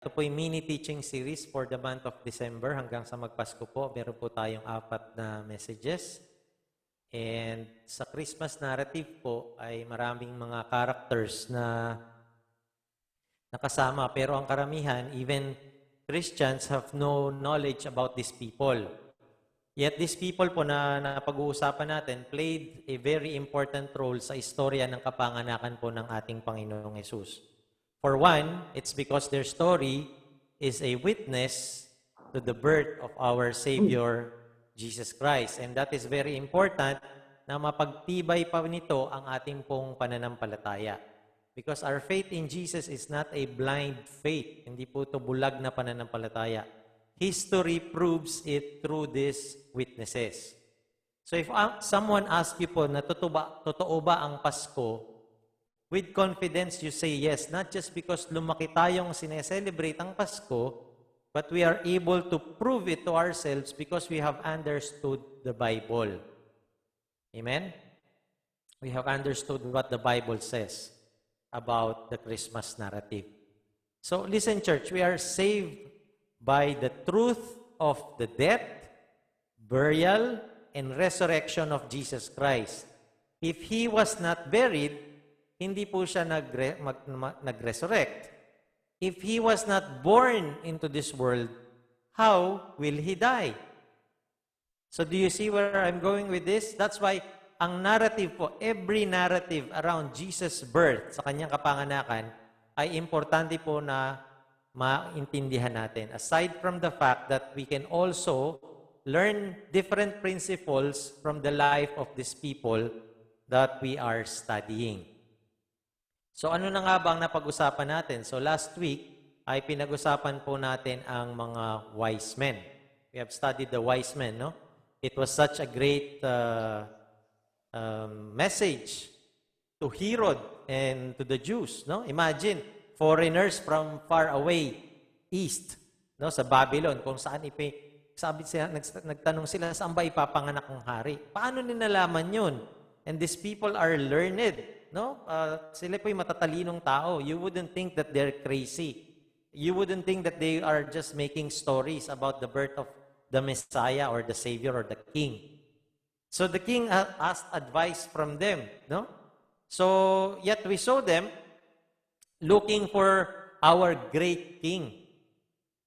Ito po yung mini teaching series for the month of December hanggang sa magpasko po. Meron po tayong 4 na messages. And sa Christmas narrative po ay maraming mga characters na nakasama. Pero ang karamihan, even Christians have no knowledge about these people. Yet these people po na napag-uusapan natin played a very important role sa istorya ng kapanganakan po ng ating Panginoong Hesus. For one, it's because their story is a witness to the birth of our Savior, Jesus Christ. And that is very important na mapagtibay pa nito ang ating pong pananampalataya. Because our faith in Jesus is not a blind faith. Hindi po ito bulag na pananampalataya. History proves it through these witnesses. So if someone asks you po na totoo ba ang Pasko, with confidence, you say yes, not just because lumaki tayong sineselebrate ang Pasko, but we are able to prove it to ourselves because we have understood the Bible. Amen? We have understood what the Bible says about the Christmas narrative. So listen, church, we are saved by the truth of the death, burial, and resurrection of Jesus Christ. If He was not buried, hindi po siya nag-resurrect. If He was not born into this world, how will He die? So do you see where I'm going with this? That's why ang narrative po, every narrative around Jesus' birth sa kanyang kapanganakan ay importante po na maintindihan natin. Aside from the fact that we can also learn different principles from the life of these people that we are studying. So ano na nga ba ang napag-usapan natin? So last week ay pinag-usapan po natin ang mga wise men. We have studied the wise men, no? It was such a great message to Herod and to the Jews, no? Imagine, foreigners from far away east, no, sa Babylon, kung saan nagtanong sila, saan ba ipapanganak ng hari? Paano nilalaman yun? And these people are learned. No? Sila po yung matatalinong tao. You wouldn't think that they're crazy. You wouldn't think that they are just making stories about the birth of the Messiah or the Savior or the King. So the King asked advice from them. No? So, yet we saw them looking for our great King.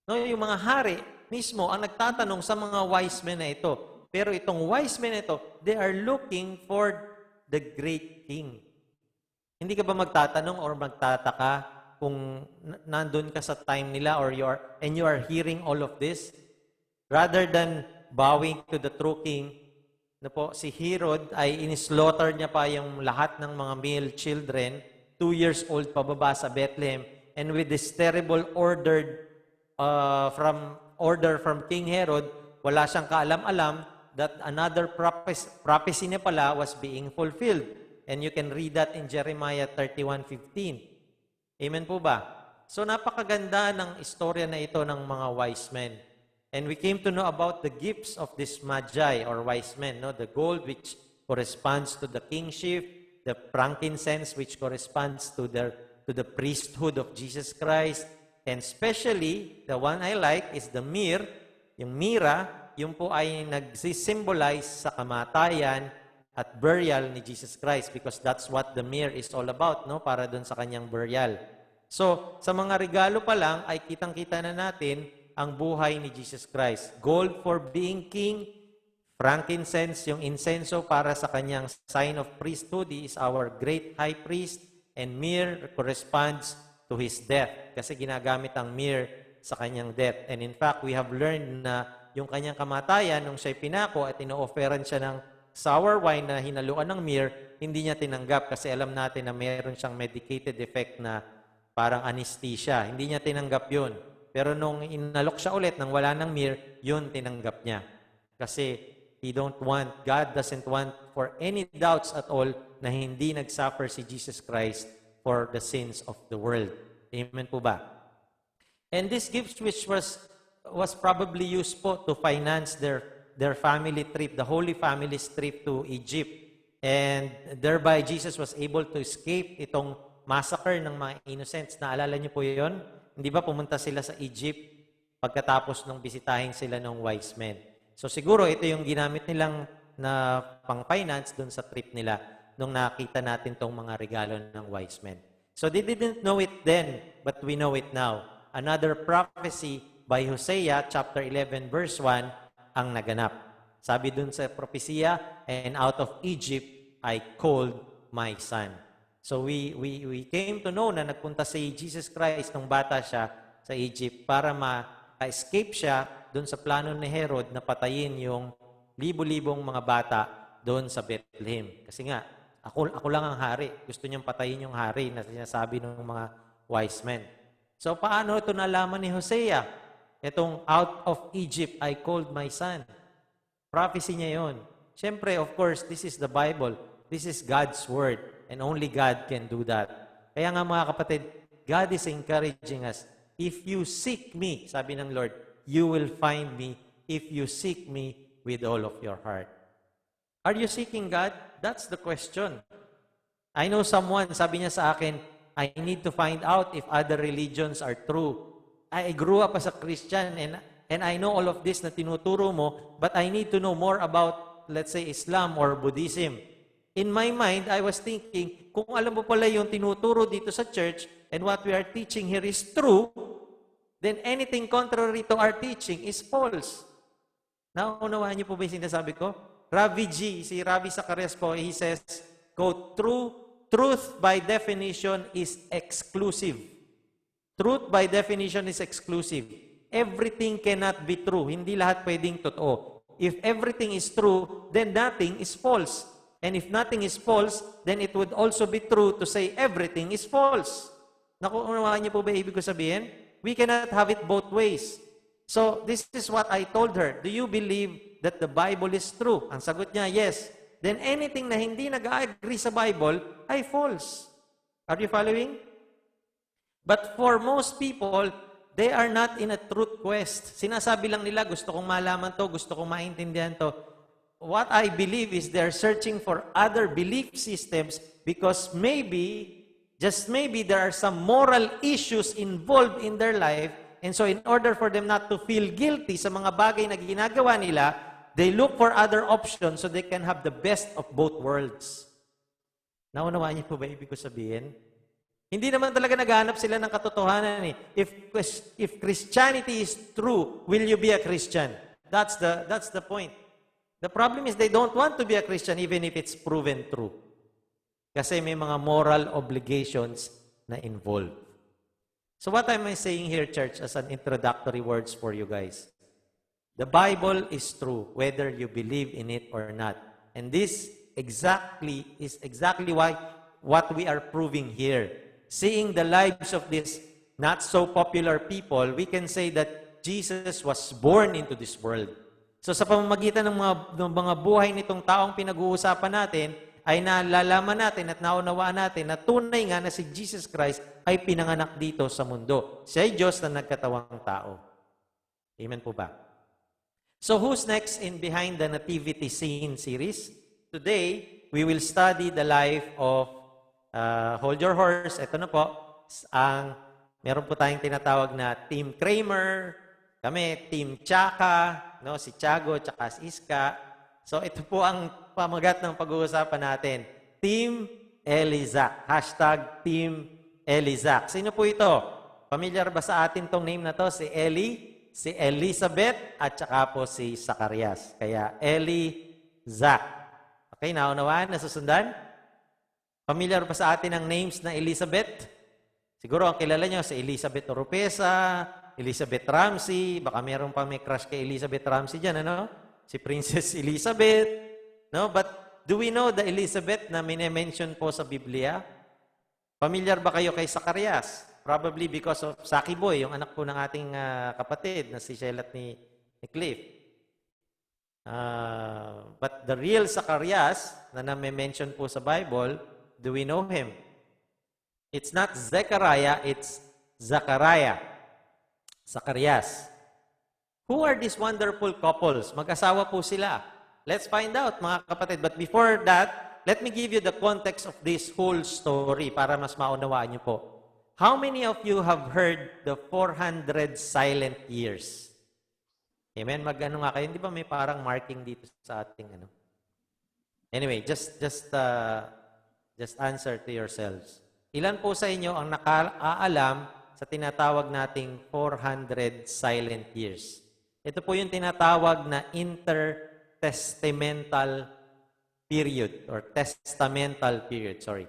No, yung mga hari mismo ang nagtatanong sa mga wise men na ito. Pero itong wise men na ito, they are looking for the great King. Hindi ka ba magtatanong or magtataka kung nandun ka sa time nila or you are hearing all of this? Rather than bowing to the true king, si Herod ay inislaughter niya pa yung lahat ng mga male children, 2 years old pababa sa Bethlehem, and with this terrible order from King Herod, wala siyang kaalam-alam that another prophecy niya pala was being fulfilled. And you can read that in Jeremiah 31:15. Amen po ba? So napakaganda ng istorya na ito ng mga wise men. And we came to know about the gifts of these magi or wise men. No? The gold which corresponds to the kingship, the frankincense which corresponds to the priesthood of Jesus Christ, and especially, the one I like is the myrrh, yung mira, yung po ay nagsisymbolize sa kamatayan at burial ni Jesus Christ because that's what the myrrh is all about, no? Para doon sa kanyang burial. So, sa mga regalo pa lang ay kitang-kita na natin ang buhay ni Jesus Christ. Gold for being king, frankincense, yung insenso para sa kanyang sign of priesthood, he is our great high priest, and myrrh corresponds to his death kasi ginagamit ang myrrh sa kanyang death. And in fact, we have learned na yung kanyang kamatayan, nung siya'y pinako at ino-offeran siya ng sour wine na hinaluan ng myrrh, hindi niya tinanggap kasi alam natin na mayroon siyang medicated effect na parang anesthesia. Hindi niya tinanggap yun. Pero nung inalok siya ulit nang wala ng myrrh, yun tinanggap niya. Kasi God doesn't want for any doubts at all na hindi nagsuffer si Jesus Christ for the sins of the world. Amen po ba? And this gift which was probably used po to finance their family trip, the Holy Family's trip to Egypt. And thereby, Jesus was able to escape itong massacre ng mga innocents. Naalala niyo po yun? Hindi ba pumunta sila sa Egypt pagkatapos nung bisitahin sila ng wise men? So siguro ito yung ginamit nilang na pang-finance dun sa trip nila nung nakita natin tong mga regalo ng wise men. So they didn't know it then, but we know it now. Another prophecy by Hosea, chapter 11, verse 1, ang naganap. Sabi dun sa propesya, and out of Egypt I called my son. So we came to know na nagpunta si Jesus Christ nung bata siya sa Egypt para ma-escape siya dun sa plano ni Herod na patayin yung libo-libong mga bata doon sa Bethlehem. Kasi nga, ako lang ang hari. Gusto niyang patayin yung hari na sinasabi ng mga wise men. So, paano ito nalaman ni Hosea? Itong out of Egypt, I called my son. Prophecy niya yon. Siyempre, of course, this is the Bible. This is God's Word. And only God can do that. Kaya nga mga kapatid, God is encouraging us. If you seek me, sabi ng Lord, you will find me if you seek me with all of your heart. Are you seeking God? That's the question. I know someone, sabi niya sa akin, I need to find out if other religions are true. I grew up as a Christian and I know all of this na tinuturo mo, but I need to know more about, let's say, Islam or Buddhism. In my mind, I was thinking, kung alam mo pala yung tinuturo dito sa church and what we are teaching here is true, then anything contrary to our teaching is false. Naunawaan niyo po ba yung sinasabi ko? Ravi G, si Ravi Zacarias po, he says, quote, truth by definition is exclusive. Truth by definition is exclusive. Everything cannot be true. Hindi lahat pwedeng totoo. If everything is true, then nothing is false. And if nothing is false, then it would also be true to say everything is false. Nakuunawaan niyo po ba ibig ko sabihin? We cannot have it both ways. So, this is what I told her. Do you believe that the Bible is true? Ang sagot niya, yes. Then anything na hindi nag-agree sa Bible ay false. Are you following? But for most people, they are not in a truth quest. Sinasabi lang nila, gusto kong malaman to, gusto kong maintindihan to. What I believe is they're searching for other belief systems because maybe, just maybe, there are some moral issues involved in their life. And so in order for them not to feel guilty sa mga bagay na ginagawa nila, they look for other options so they can have the best of both worlds. Naunawaan niyo po ba ibig ko sabihin? Hindi naman talaga naghahanap sila ng katotohanan eh. If Christianity is true, will you be a Christian? That's the point. The problem is they don't want to be a Christian even if it's proven true. Kasi may mga moral obligations na involved. So what am I saying here, church, as an introductory words for you guys? The Bible is true, whether you believe in it or not. And this is exactly what we are proving here. Seeing the lives of these not so popular people, we can say that Jesus was born into this world. So sa pamamagitan ng mga buhay nitong taong pinag-uusapan natin, ay nalalaman natin at naunawaan natin na tunay nga na si Jesus Christ ay pinanganak dito sa mundo. Siya ay Diyos na nagkatawang tao. Amen po ba? So who's next in Behind the Nativity Scene series? Today, we will study the life of, hold your horse, ito na po, meron po tayong tinatawag na Team Kramer, kami, Team Chaka, no, si Tiago, tsaka si Iska. So ito po ang pamagat ng pag-uusapan natin. Team Elizac. Hashtag Team Elizac. Sino po ito? Familiar ba sa atin tong name na to? Si Eli, si Elizabeth, at saka po si Zacarias. Kaya Elizac. Okay, naunawaan, nasusundan? Familiar ba sa atin ang names na Elizabeth? Siguro ang kilala nyo si Elizabeth Oropesa, Elizabeth Ramsey, baka meron pa may crush kay Elizabeth Ramsey dyan, ano? Si Princess Elizabeth, no? But do we know the Elizabeth na mine-mention po sa Biblia? Familiar ba kayo kay Zacarias? Probably because of Saki Boy, yung anak po ng ating kapatid na si Sheila at ni Cliff. But the real Zacarias na na-mention po sa Bible, do we know him? It's not Zechariah, it's Zachariah. Zacarias. Who are these wonderful couples? Mag-asawa po sila. Let's find out, mga kapatid. But before that, let me give you the context of this whole story para mas maunawaan niyo po. How many of you have heard the 400 silent years? Amen? Mag-ano nga kayo? Hindi ba may parang marking dito sa ating ano? Anyway, just answer to yourselves. Ilan po sa inyo ang nakaalam sa tinatawag nating 400 silent years? Ito po yung tinatawag na intertestamental period or testamental period, sorry.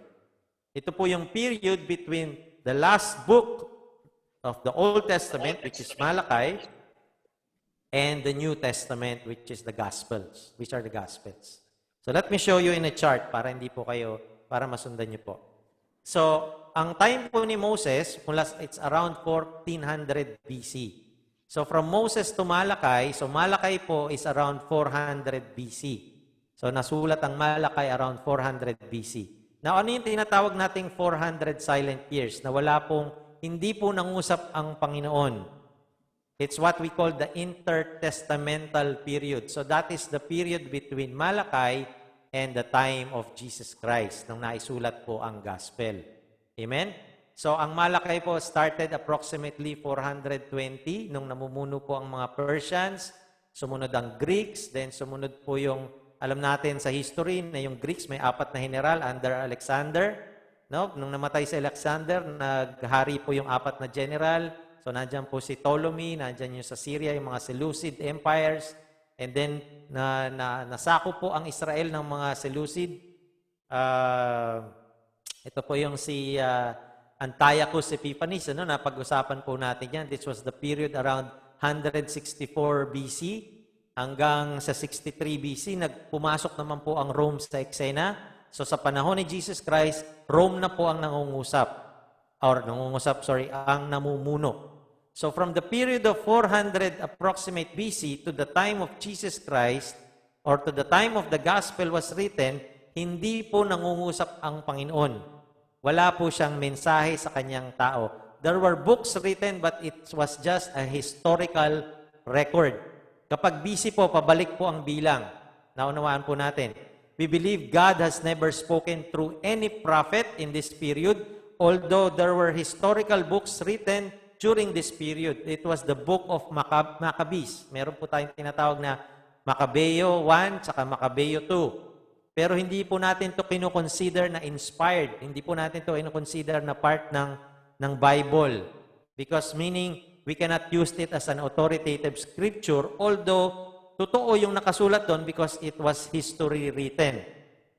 Ito po yung period between the last book of the Old Testament, which is Malachi, and the New Testament, which is the Gospels, which are the Gospels. So let me show you in a chart para hindi po kayo, para masundan niyo po. So, ang time po ni Moses, it's around 1400 BC. So from Moses to Malachi, so Malachi po is around 400 BC. So nasulat ang Malachi around 400 BC. Now, ano yung tinatawag nating 400 silent years na wala pong, hindi po nangusap ang Panginoon? It's what we call the intertestamental period. So that is the period between Malachi and the time of Jesus Christ, nung naisulat po ang Gospel. Amen? So ang Malachi po started approximately 420 nung namumuno po ang mga Persians, sumunod ang Greeks, then sumunod po yung, alam natin sa history na yung Greeks may 4 na general under Alexander. No? Nung namatay si Alexander, naghari po yung 4 na general. So nandiyan po si Ptolemy, nandiyan yung sa Syria, yung mga Seleucid empires. And then nasako po ang Israel ng mga Seleucid. Ito po yung si Antiochus Epiphanes, napag-usapan po natin yan. This was the period around 164 BC hanggang sa 63 BC. Pumasok naman po ang Rome sa eksena. So sa panahon ni Jesus Christ, Rome na po ang ang namumuno. So from the period of 400 approximate BC to the time of Jesus Christ or to the time of the gospel was written, hindi po nangungusap ang Panginoon. Wala po siyang mensahe sa kanyang tao. There were books written but it was just a historical record. Kapag busy po, pabalik po ang bilang. Naunawaan po natin. We believe God has never spoken through any prophet in this period, although there were historical books written during this period. It was the book of Maccabees. Meron po tayong tinatawag na Macabeo 1 saka Macabeo 2. Pero hindi po natin ito kinoconsider na inspired. Hindi po natin ito kinoconsider na part ng Bible. Because meaning, we cannot use it as an authoritative scripture, although totoo yung nakasulat doon because it was history written.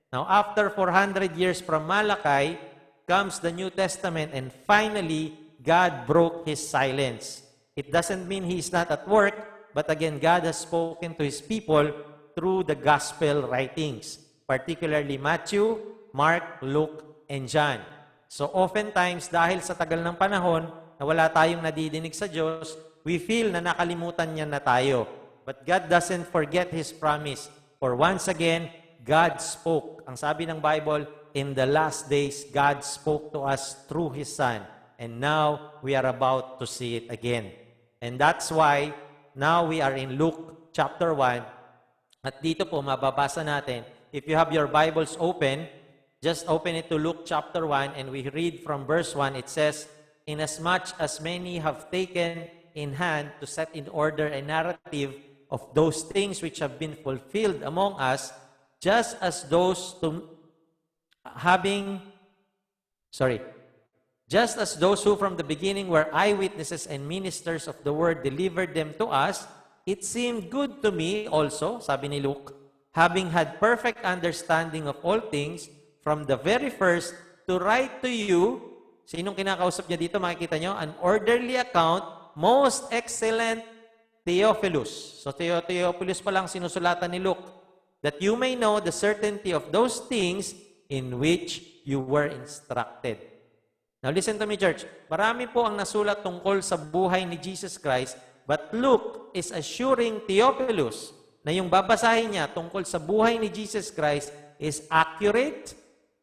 Now, after 400 years from Malachi, comes the New Testament, and finally, God broke His silence. It doesn't mean He is not at work, but again, God has spoken to His people through the gospel writings, particularly Matthew, Mark, Luke, and John. So oftentimes, dahil sa tagal ng panahon na wala tayong nadidinig sa Diyos, we feel na nakalimutan niya na tayo. But God doesn't forget His promise. For once again, God spoke. Ang sabi ng Bible, in the last days, God spoke to us through His Son. And now, we are about to see it again. And that's why, now we are in Luke chapter 1. At dito po, mababasa natin, if you have your Bibles open, just open it to Luke chapter 1, and we read from verse 1. It says, "Inasmuch as many have taken in hand to set in order a narrative of those things which have been fulfilled among us, just as those who from the beginning were eyewitnesses and ministers of the word delivered them to us, it seemed good to me also," sabi ni Luke, "having had perfect understanding of all things, from the very first, to write to you," sinong kinakausap niya dito, makikita nyo, "an orderly account, most excellent Theophilus." So Theophilus pa lang sinusulatan ni Luke, "that you may know the certainty of those things in which you were instructed." Now listen to me, church. Marami po ang nasulat tungkol sa buhay ni Jesus Christ, but Luke is assuring Theophilus na yung babasahin niya tungkol sa buhay ni Jesus Christ is accurate,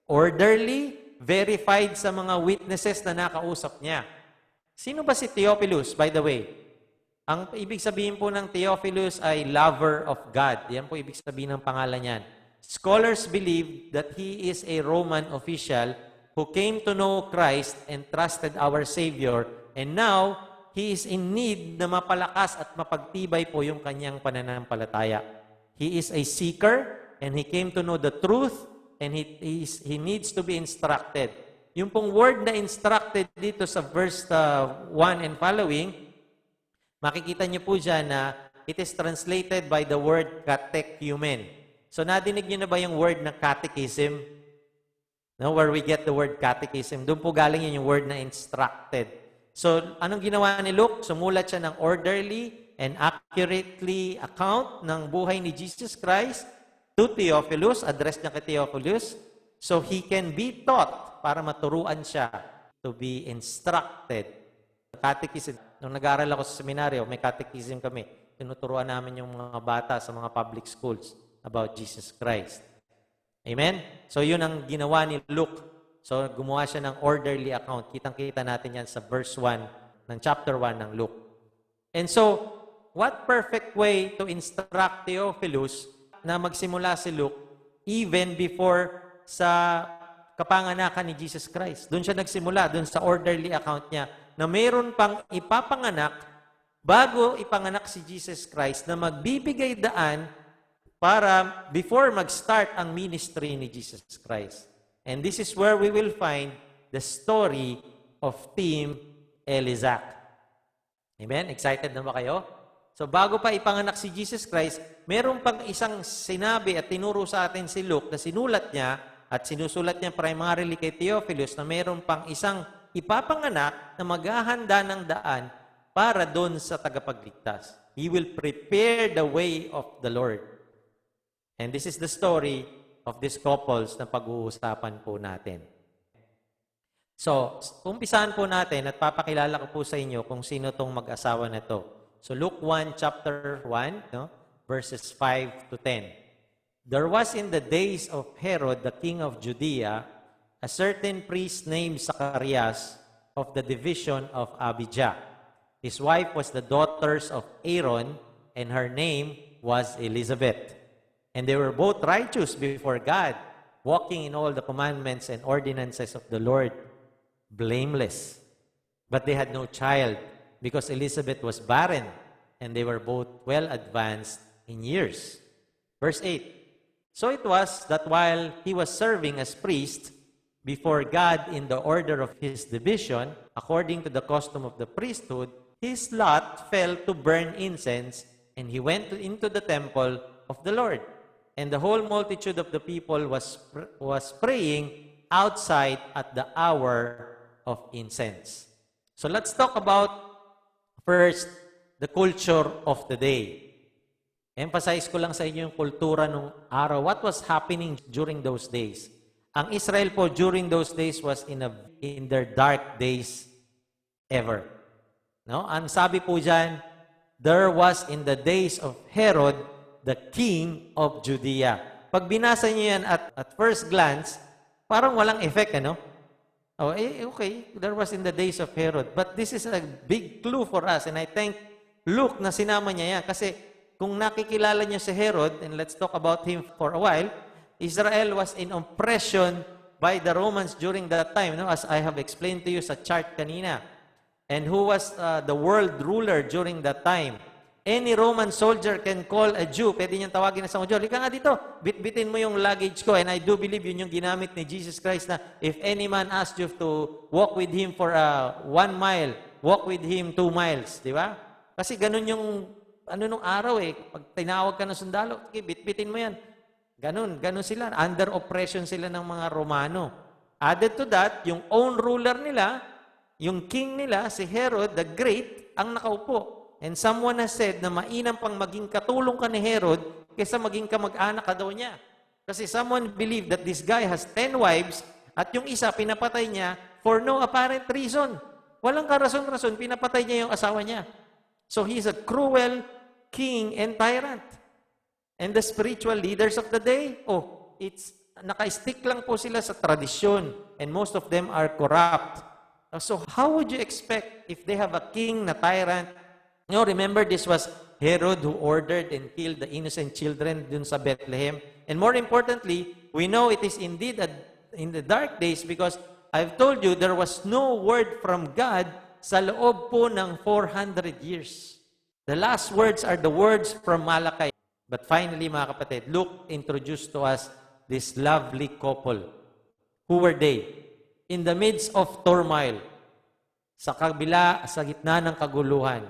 orderly, verified sa mga witnesses na nakausap niya. Sino ba si Theophilus, by the way? Ang ibig sabihin po ng Theophilus ay lover of God. Yan po ibig sabihin ng pangalan niyan. Scholars believe that he is a Roman official who came to know Christ and trusted our Savior, and now, he is in need na mapalakas at mapagtibay po yung kanyang pananampalataya. He is a seeker, and he came to know the truth, and he needs to be instructed. Yung pong word na instructed dito sa verse 1 and following, makikita niyo po dyan na it is translated by the word catechumen. So, nadinig niyo na ba yung word na catechism? No, where we get the word catechism. Doon po galing yun yung word na instructed. So, anong ginawa ni Luke? Sumulat siya ng orderly and accurately account ng buhay ni Jesus Christ to Theophilus, address niya kay Theophilus, so he can be taught, para maturuan siya to be instructed. Catechism. Nung nag-aaral ako sa seminaryo, may catechism kami. Tinuturuan namin yung mga bata sa mga public schools about Jesus Christ. Amen? So, yun ang ginawa ni Luke. So, gumawa siya ng orderly account. Kitang-kita natin yan sa verse 1 ng chapter 1 ng Luke. And so, what perfect way to instruct Theophilus na magsimula si Luke even before sa kapanganakan ni Jesus Christ. Doon siya nagsimula, doon sa orderly account niya, na mayroon pang ipapanganak bago ipanganak si Jesus Christ na magbibigay daan para before mag-start ang ministry ni Jesus Christ. And this is where we will find the story of Team Elizac. Amen? Excited na ba kayo? So bago pa ipanganak si Jesus Christ, meron pang isang sinabi at tinuro sa atin si Luke na sinulat niya at sinusulat niya primarily kay Theophilus na meron pang isang ipapanganak na maghahanda ng daan para doon sa tagapagligtas. He will prepare the way of the Lord. And this is the story of these couples na pag-uusapan po natin. So, umpisahan po natin at papakilala ko po sa inyo kung sino tong mag-asawa na to. So, Luke 1, chapter 1, no? Verses 5 to 10. There was in the days of Herod, the king of Judea, a certain priest named Zacharias of the division of Abijah. His wife was the daughters of Aaron, and her name was Elizabeth. And they were both righteous before God, walking in all the commandments and ordinances of the Lord, blameless. But they had no child, because Elizabeth was barren, and they were both well advanced in years. Verse 8. So it was that while he was serving as priest before God in the order of his division, according to the custom of the priesthood, his lot fell to burn incense, and he went into the temple of the Lord. And the whole multitude of the people was praying outside at the hour of incense. So let's talk about first the culture of the day. Emphasize ko lang sa inyo yung kultura nung araw. What was happening during those days? Ang Israel po during those days was in their dark days ever. No? Ang sabi po dyan, there was in the days of Herod, the king of Judea. Pag binasa niyo yan at first glance, parang walang effect, ano? Oh, okay, there was in the days of Herod. But this is a big clue for us. And I thank Luke na sinama niya yan. Kasi kung nakikilala niyo si Herod, and let's talk about him for a while, Israel was in oppression by the Romans during that time, no? As I have explained to you sa chart kanina. And who was the world ruler during that time? Any Roman soldier can call a Jew. Pwede niyang tawagin na sa Jew. Lika nga dito, bitbitin mo yung luggage ko. And I do believe yun yung ginamit ni Jesus Christ na if any man asks you to walk with him for 1 mile, walk with him 2 miles. Di ba? Kasi ganun yung nung araw eh. Pag tinawag ka ng sundalo, okay, bitbitin mo yan. Ganun sila. Under oppression sila ng mga Romano. Added to that, yung own ruler nila, yung king nila, si Herod the Great, ang nakaupo. And someone has said na mainam pang maging katulong ka ni Herod kaysa maging kamag-anak ka daw niya. Kasi someone believed that this guy has 10 wives at yung isa pinapatay niya for no apparent reason. Walang karason-rason, pinapatay niya yung asawa niya. So he's a cruel king and tyrant. And the spiritual leaders of the day, naka-stick lang po sila sa tradisyon and most of them are corrupt. So how would you expect if they have a king na tyrant? No, remember, this was Herod who ordered and killed the innocent children dun sa Bethlehem. And more importantly, we know it is indeed in the dark days because I've told you, there was no word from God sa loob po ng 400 years. The last words are the words from Malachi. But finally, mga kapatid, Luke introduced to us this lovely couple. Who were they? In the midst of turmoil, sa gitna ng kaguluhan,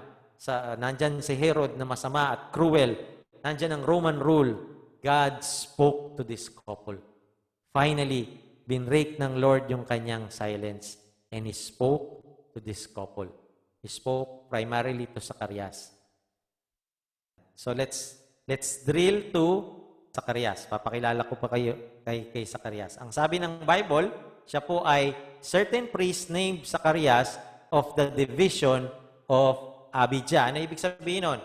nandyan si Herod na masama at cruel, nandyan ang Roman rule, God spoke to this couple. Finally, binrake ng Lord yung kanyang silence, and He spoke to this couple. He spoke primarily to Zacarias. So let's drill to Zacarias. Papakilala ko pa kayo kay Zacarias. Ang sabi ng Bible, siya po ay certain priest named Zacarias of the division of Abijah. Ano ibig sabihin nun?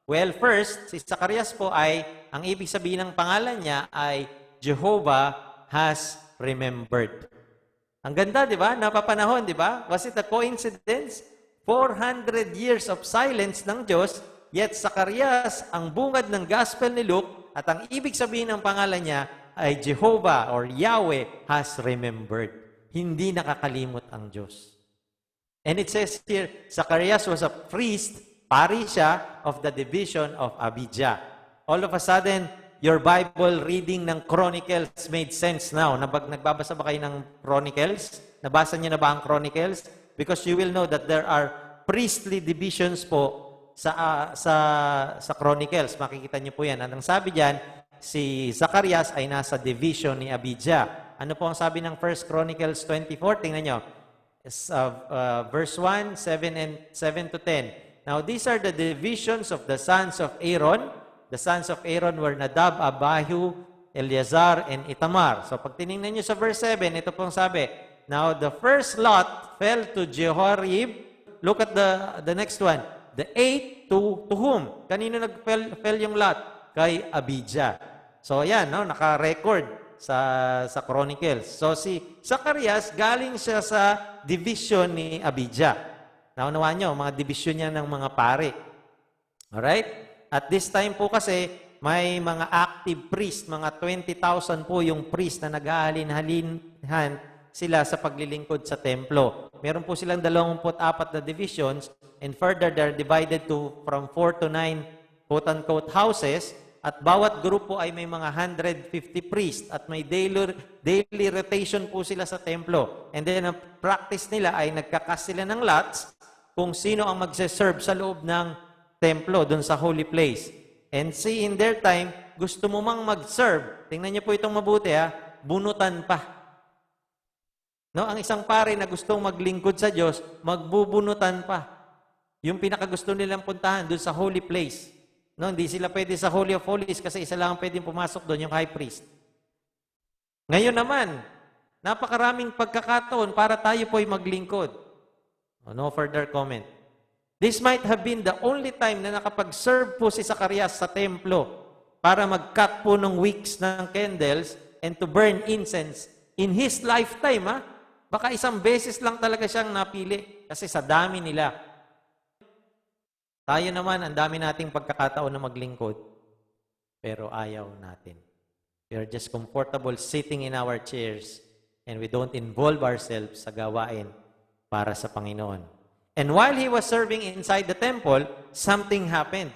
Well, first, si Zacarias po ang ibig sabihin ng pangalan niya ay Jehovah has remembered. Ang ganda, di ba? Napapanahon, di ba? Was it a coincidence? 400 years of silence ng Diyos, yet Zacarias, ang bungad ng gospel ni Luke, at ang ibig sabihin ng pangalan niya ay Jehovah or Yahweh has remembered. Hindi nakakalimot ang Diyos. And it says here, Zacarias was a priest, pari siya of the division of Abijah. All of a sudden, your Bible reading ng Chronicles made sense now. Nagbabasa ba kayo ng Chronicles? Nabasa niyo na ba ang Chronicles? Because you will know that there are priestly divisions po sa Chronicles. Makikita niyo po yan. Anong sabi diyan? Si Zacarias ay nasa division ni Abijah. Ano po ang sabi ng 1 Chronicles 24? Tingnan niyo. Verse 1, 7 to 10. Now, these are the divisions of the sons of Aaron. The sons of Aaron were Nadab, Abihu, Eleazar, and Itamar. So, pag tinignan nyo sa verse 7, ito pong sabi, now, the first lot fell to Jehoiarib. Look at the next one. The eighth to whom? Kanino nag-fell yung lot? Kay Abijah. So, ayan, no? Naka-record sa Chronicles. So, si Zacarias, galing siya sa division ni Abijah. Naunawaan nyo, mga division niya ng mga pare. Alright? At this time po kasi, may mga active priest, mga 20,000 po yung priest na nag-aalin-halinhan sila sa paglilingkod sa templo. Meron po silang 24 na divisions, and further, they're divided from 4 to 9 quote-unquote houses, at bawat grupo ay may mga 150 priests, at may daily rotation po sila sa templo. And then, ang practice nila ay nagkakas sila ng lots kung sino ang magse-serve sa loob ng templo, dun sa holy place. And see, in their time, gusto mo mang mag-serve, tingnan niyo po itong mabuti bunutan pa. No, ang isang pare na gustong maglingkod sa Diyos, magbubunutan pa. Yung pinakagusto nilang puntahan dun sa holy place. No, hindi sila pwede sa Holy of Holies kasi isa lang ang pwedeng pumasok doon, yung high priest. Ngayon naman, napakaraming pagkakataon para tayo po'y maglingkod. No further comment. This might have been the only time na nakapag-serve po si Zacarias sa templo para mag-cut po ng wicks ng candles and to burn incense in his lifetime. Baka isang beses lang talaga siyang napili kasi sa dami nila. Tayo naman, ang dami nating pagkakataon na maglingkod, pero ayaw natin. We are just comfortable sitting in our chairs and we don't involve ourselves sa gawain para sa Panginoon. And while he was serving inside the temple, something happened.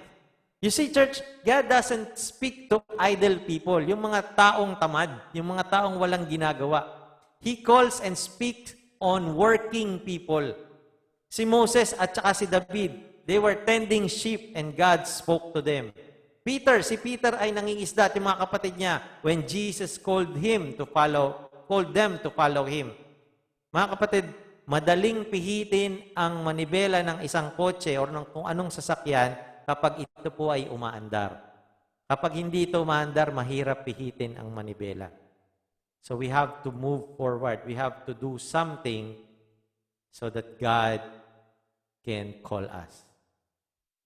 You see, church, God doesn't speak to idle people, yung mga taong tamad, yung mga taong walang ginagawa. He calls and speaks on working people. Si Moses at saka si David, they were tending sheep and God spoke to them. Si Peter ay nangingisda at yung mga kapatid niya when Jesus called them to follow him. Mga kapatid, madaling pihitin ang manibela ng isang kotse o ng kung anong sasakyan kapag ito po ay umaandar. Kapag hindi ito umaandar, mahirap pihitin ang manibela. So we have to move forward. We have to do something so that God can call us.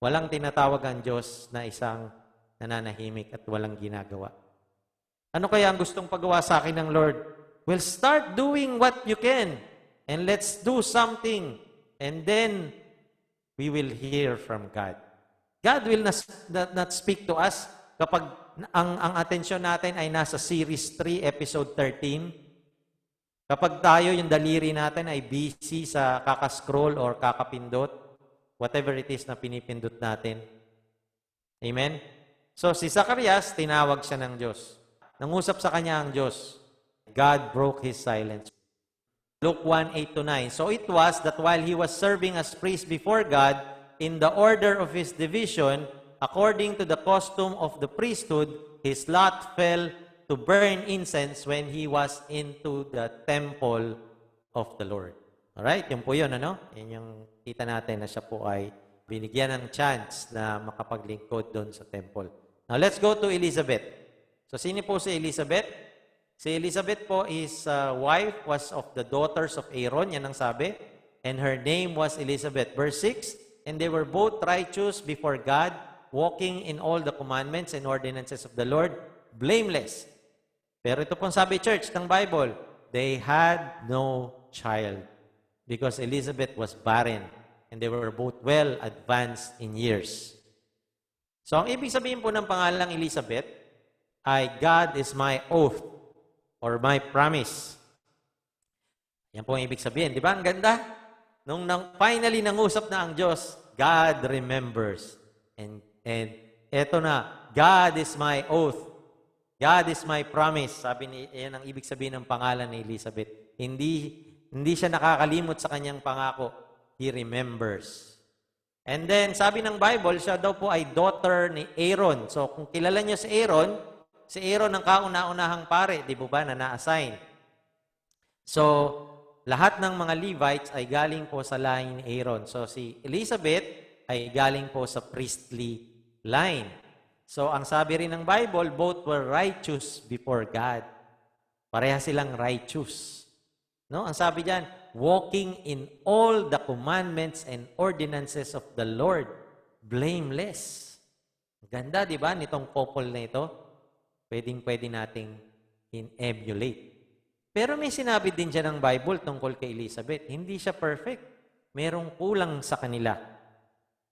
Walang tinatawag ang Diyos na isang nananahimik at walang ginagawa. Ano kaya ang gustong pagawa sa akin ng Lord? Well, start doing what you can. And let's do something. And then, we will hear from God. God will not speak to us kapag ang atensyon natin ay nasa Series 3, Episode 13. Kapag tayo, yung daliri natin ay busy sa kakascroll or kakapindot, whatever it is na pinipindot natin. Amen? So, si Zacarias, tinawag siya ng Diyos. Nangusap sa kanya ang Diyos. God broke his silence. Luke 1:8-9. So it was that while he was serving as priest before God, in the order of his division, according to the custom of the priesthood, his lot fell to burn incense when he was into the temple of the Lord. Alright, yun po yun, ano? Yan yung kita natin na siya po ay binigyan ng chance na makapaglingkod doon sa temple. Now, let's go to Elizabeth. So, sino po si Elizabeth? Si Elizabeth po is was of the daughters of Aaron, yan ang sabi. And her name was Elizabeth. Verse 6, and they were both righteous before God, walking in all the commandments and ordinances of the Lord, blameless. Pero ito pong sabi, church, ng Bible, they had no child because Elizabeth was barren and they were both well advanced in years. So, ang ibig sabihin po ng pangalang Elizabeth ay God is my oath or my promise. Yan po ang ibig sabihin. Di ba? Ang ganda. Nung finally nangusap na ang Diyos, God remembers. And eto na, God is my oath. God is my promise. Sabi ni, yan ang ibig sabihin ng pangalan ni Elizabeth. Hindi siya nakakalimot sa kanyang pangako. He remembers. And then, sabi ng Bible, siya daw po ay daughter ni Aaron. So, kung kilala niyo si Aaron ang kauna-unahang pare, di ba, na na-assign. So, lahat ng mga Levites ay galing po sa line ni Aaron. So, si Elizabeth ay galing po sa priestly line. So, ang sabi rin ng Bible, both were righteous before God. Pareha silang righteous. No? Ang sabi diyan, walking in all the commandments and ordinances of the Lord, blameless. Ganda, di ba, nitong couple na ito? Pwede nating emulate. Pero may sinabi din dyan ng Bible tungkol kay Elizabeth. Hindi siya perfect. Merong kulang sa kanila.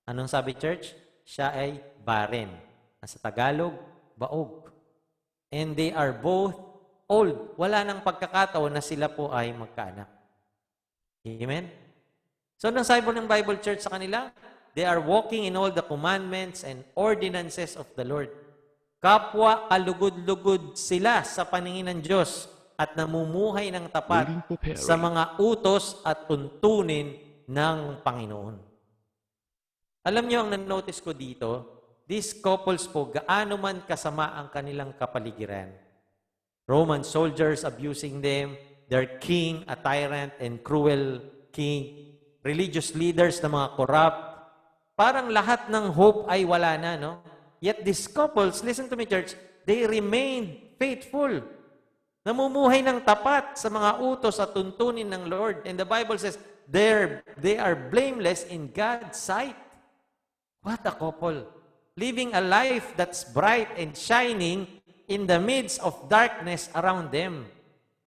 Anong sabi, church? Siya ay barren. Sa Tagalog, baog. And they are both old. Wala nang pagkakataon na sila po ay magkaanak. Amen? So, anong sabi ng Bible, church, sa kanila? They are walking in all the commandments and ordinances of the Lord. Kapwa kalugod-lugod sila sa paningin ng Diyos at namumuhay ng tapat sa mga utos at tuntunin ng Panginoon. Alam niyo, ang nanotice ko dito, these couples po, gaano man kasama ang kanilang kapaligiran. Roman soldiers abusing them, their king, a tyrant and cruel king, religious leaders na mga corrupt, parang lahat ng hope ay wala na, no? Yet these couples, listen to me, church, they remained faithful. Namumuhay ng tapat sa mga utos at tuntunin ng Lord. And the Bible says, they are blameless in God's sight. What a couple. Living a life that's bright and shining in the midst of darkness around them.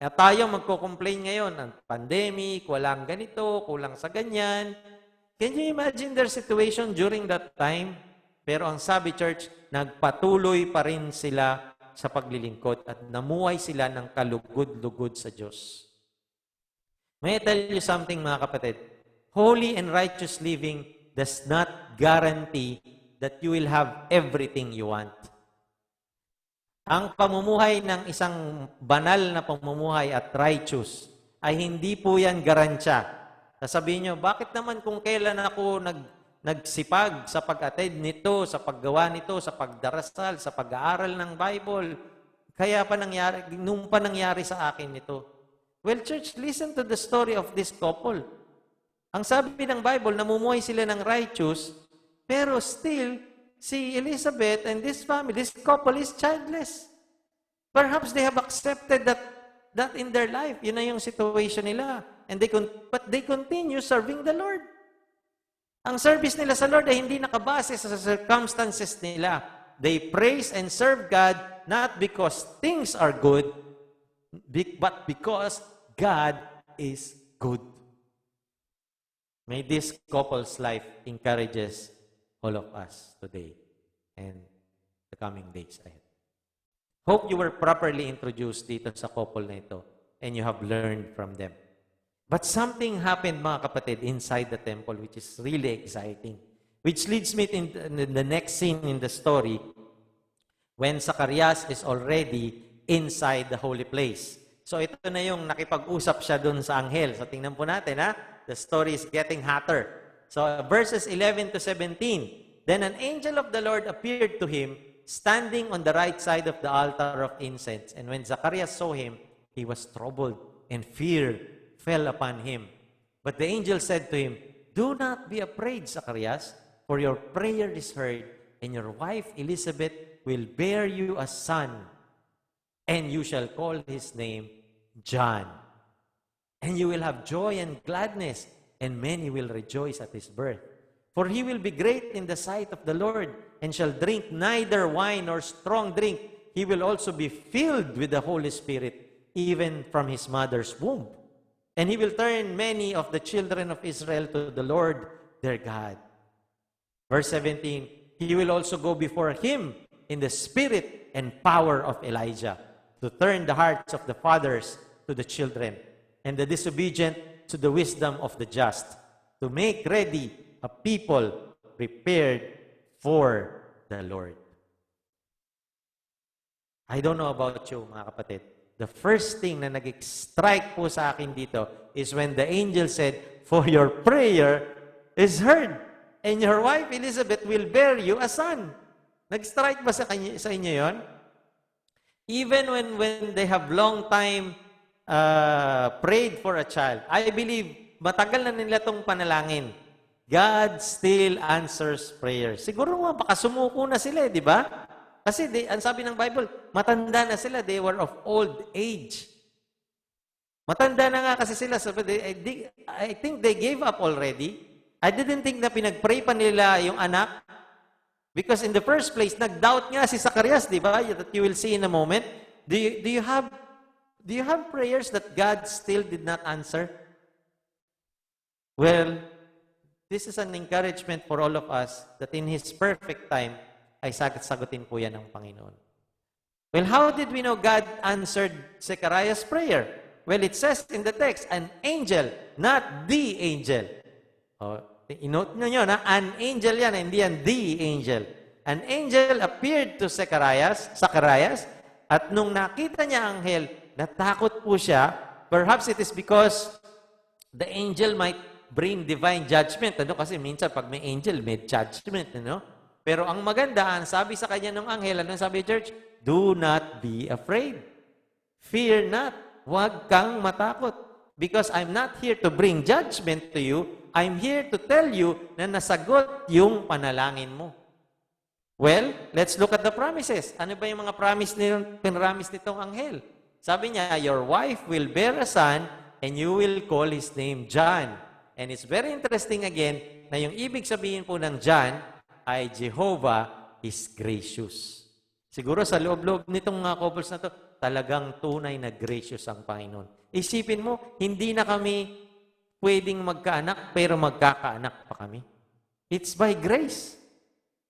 At tayo magko-complain ngayon, ang pandemic, walang ganito, kulang sa ganyan. Can you imagine their situation during that time? Pero ang sabi, church, nagpatuloy pa rin sila sa paglilingkod at namuhay sila ng kalugod-lugod sa Diyos. May I tell you something, mga kapatid? Holy and righteous living does not guarantee that you will have everything you want. Ang pamumuhay ng isang banal na pamumuhay at righteous ay hindi po yan garansya. Sasabihin nyo, bakit naman kung kailan ako nagsipag sa pag-attend nito, sa paggawa nito, sa pagdarasal, sa pag-aaral ng Bible, nung pa nangyari sa akin ito? Well, church, listen to the story of this couple. Ang sabi ng Bible, namumuhay sila ng righteous, pero still, si Elizabeth and this family, this couple is childless. Perhaps they have accepted that in their life. Yun na yung situation nila. But they continue serving the Lord. Ang service nila sa Lord ay hindi nakabase sa circumstances nila. They praise and serve God not because things are good, but because God is good. May this couple's life encourages all of us today and the coming days ahead. Hope you were properly introduced dito sa couple na ito. and you have learned from them. But something happened, mga kapatid, inside the temple, which is really exciting. Which leads me in the next scene in the story, when Zacarias is already inside the holy place. So ito na yung nakipag-usap siya dun sa anghel. So tingnan po natin, ha? The story is getting hotter. So verses 11 to 17. Then an angel of the Lord appeared to him, standing on the right side of the altar of incense. And when Zacarias saw him, he was troubled, and fear fell upon him. But the angel said to him, "Do not be afraid, Zacarias, for your prayer is heard, and your wife Elizabeth will bear you a son, and you shall call his name John. And you will have joy and gladness, and many will rejoice at his birth. For he will be great in the sight of the Lord, and shall drink neither wine nor strong drink. He will also be filled with the Holy Spirit, even from his mother's womb. And he will turn many of the children of Israel to the Lord their God." Verse 17, "He will also go before him in the spirit and power of Elijah, to turn the hearts of the fathers to the children, and the disobedient to the wisdom of the just, to make ready a people prepared for the Lord." I don't know about you, mga kapatid. The first thing na nag-strike po sa akin dito is when the angel said, "For your prayer is heard, and your wife Elizabeth will bear you a son." Nag-strike ba sa inyo yon? Even when they have long time prayed for a child, I believe matagal na nila itong panalangin. God still answers prayers. Siguro nga, baka sumuko na sila, di ba? Kasi ang sabi ng Bible, matanda na sila. They were of old age. Matanda na nga kasi sila. I think they gave up already. I didn't think na pinag-pray pa nila yung anak. Because in the first place, nag-doubt nga si Zacarias, di ba? That you will see in a moment. Do you have prayers that God still did not answer? Well, this is an encouragement for all of us that in His perfect time, ay sagutin po yan ng Panginoon. Well, how did we know God answered Zechariah's prayer? Well, it says in the text, an angel, not the angel. Inote nyo na, an angel yan, hindi yan the angel. An angel appeared to Zacharias, at nung nakita niya ang anghel, natakot po siya. Perhaps it is because the angel might bring divine judgment. Kasi minsan pag may angel, may judgment. Pero ang maganda, ang sabi sa kanya ng anghel, anong sabi church? Do not be afraid. Fear not. Huwag kang matakot. Because I'm not here to bring judgment to you. I'm here to tell you na nasagot yung panalangin mo. Well, let's look at the promises. Ano ba yung mga pinramis nitong anghel? Sabi niya, your wife will bear a son and you will call his name John. And it's very interesting again na yung ibig sabihin po ng John ay Jehovah is gracious. Siguro sa loob-loob nitong mga couples na to, talagang tunay na gracious ang Panginoon. Isipin mo, hindi na kami pwedeng magkaanak, pero magkakaanak pa kami. It's by grace.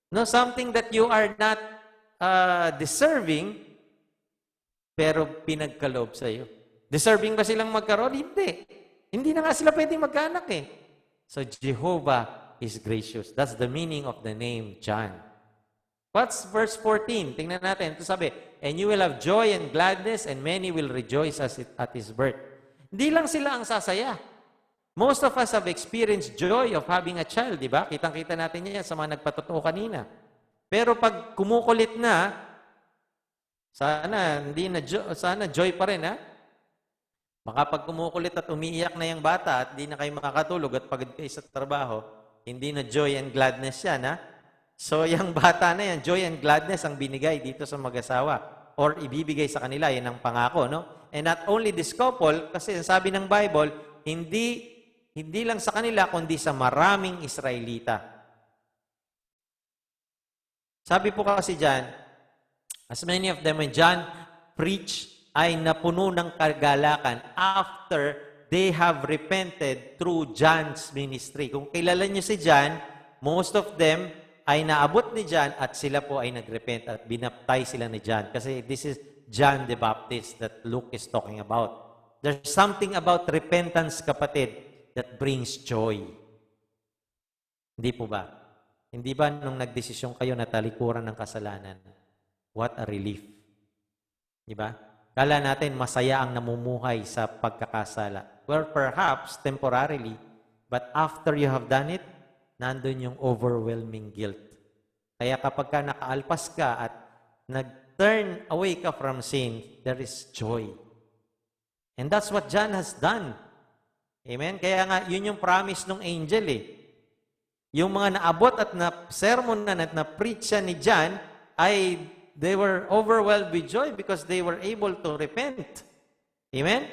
No, something that you are not deserving, pero pinagkaloob sa iyo. Deserving ba silang magkaroon? Hindi. Hindi na nga sila pwedeng magkaanak eh. So, Jehovah is gracious. That's the meaning of the name John. What's verse 14? Tingnan natin. Ito sabi, and you will have joy and gladness, and many will rejoice at his birth. Hindi lang sila ang sasaya. Most of us have experienced joy of having a child, di ba? Kitang-kita natin yan sa mga nagpatotoo kanina. Pero pag kumukulit na, sana joy pa rin, ha? Baka pag kumukulit at umiiyak na yung bata at hindi na kayo makakatulog at pagod kayo sa trabaho, hindi na joy and gladness yan, ha? So, yung bata na yan, joy and gladness ang binigay dito sa mag-asawa or ibibigay sa kanila, yan ang pangako, no? And not only this couple, kasi sabi ng Bible, hindi lang sa kanila, kundi sa maraming Israelita. Sabi po kasi dyan, as many of them when John preached, ay napuno ng kagalakan after they have repented through John's ministry. Kung kilala niyo si John, most of them ay naabot ni John at sila po ay nagrepent at binaptize sila ni John. Kasi this is John the Baptist that Luke is talking about. There's something about repentance, kapatid, that brings joy. Hindi po ba? Hindi ba nung nagdesisyon kayo na talikuran ng kasalanan, what a relief. Di ba? Kala natin masaya ang namumuhay sa pagkakasala. Well, perhaps temporarily, but after you have done it, nandun yung overwhelming guilt. Kaya kapag ka nakaalpas ka at nag-turn away ka from sin, there is joy. And that's what John has done. Amen? Kaya nga, yun yung promise ng angel eh. Yung mga naabot at na-sermon na at na-preach siya ni John, ay they were overwhelmed with joy because they were able to repent. Amen?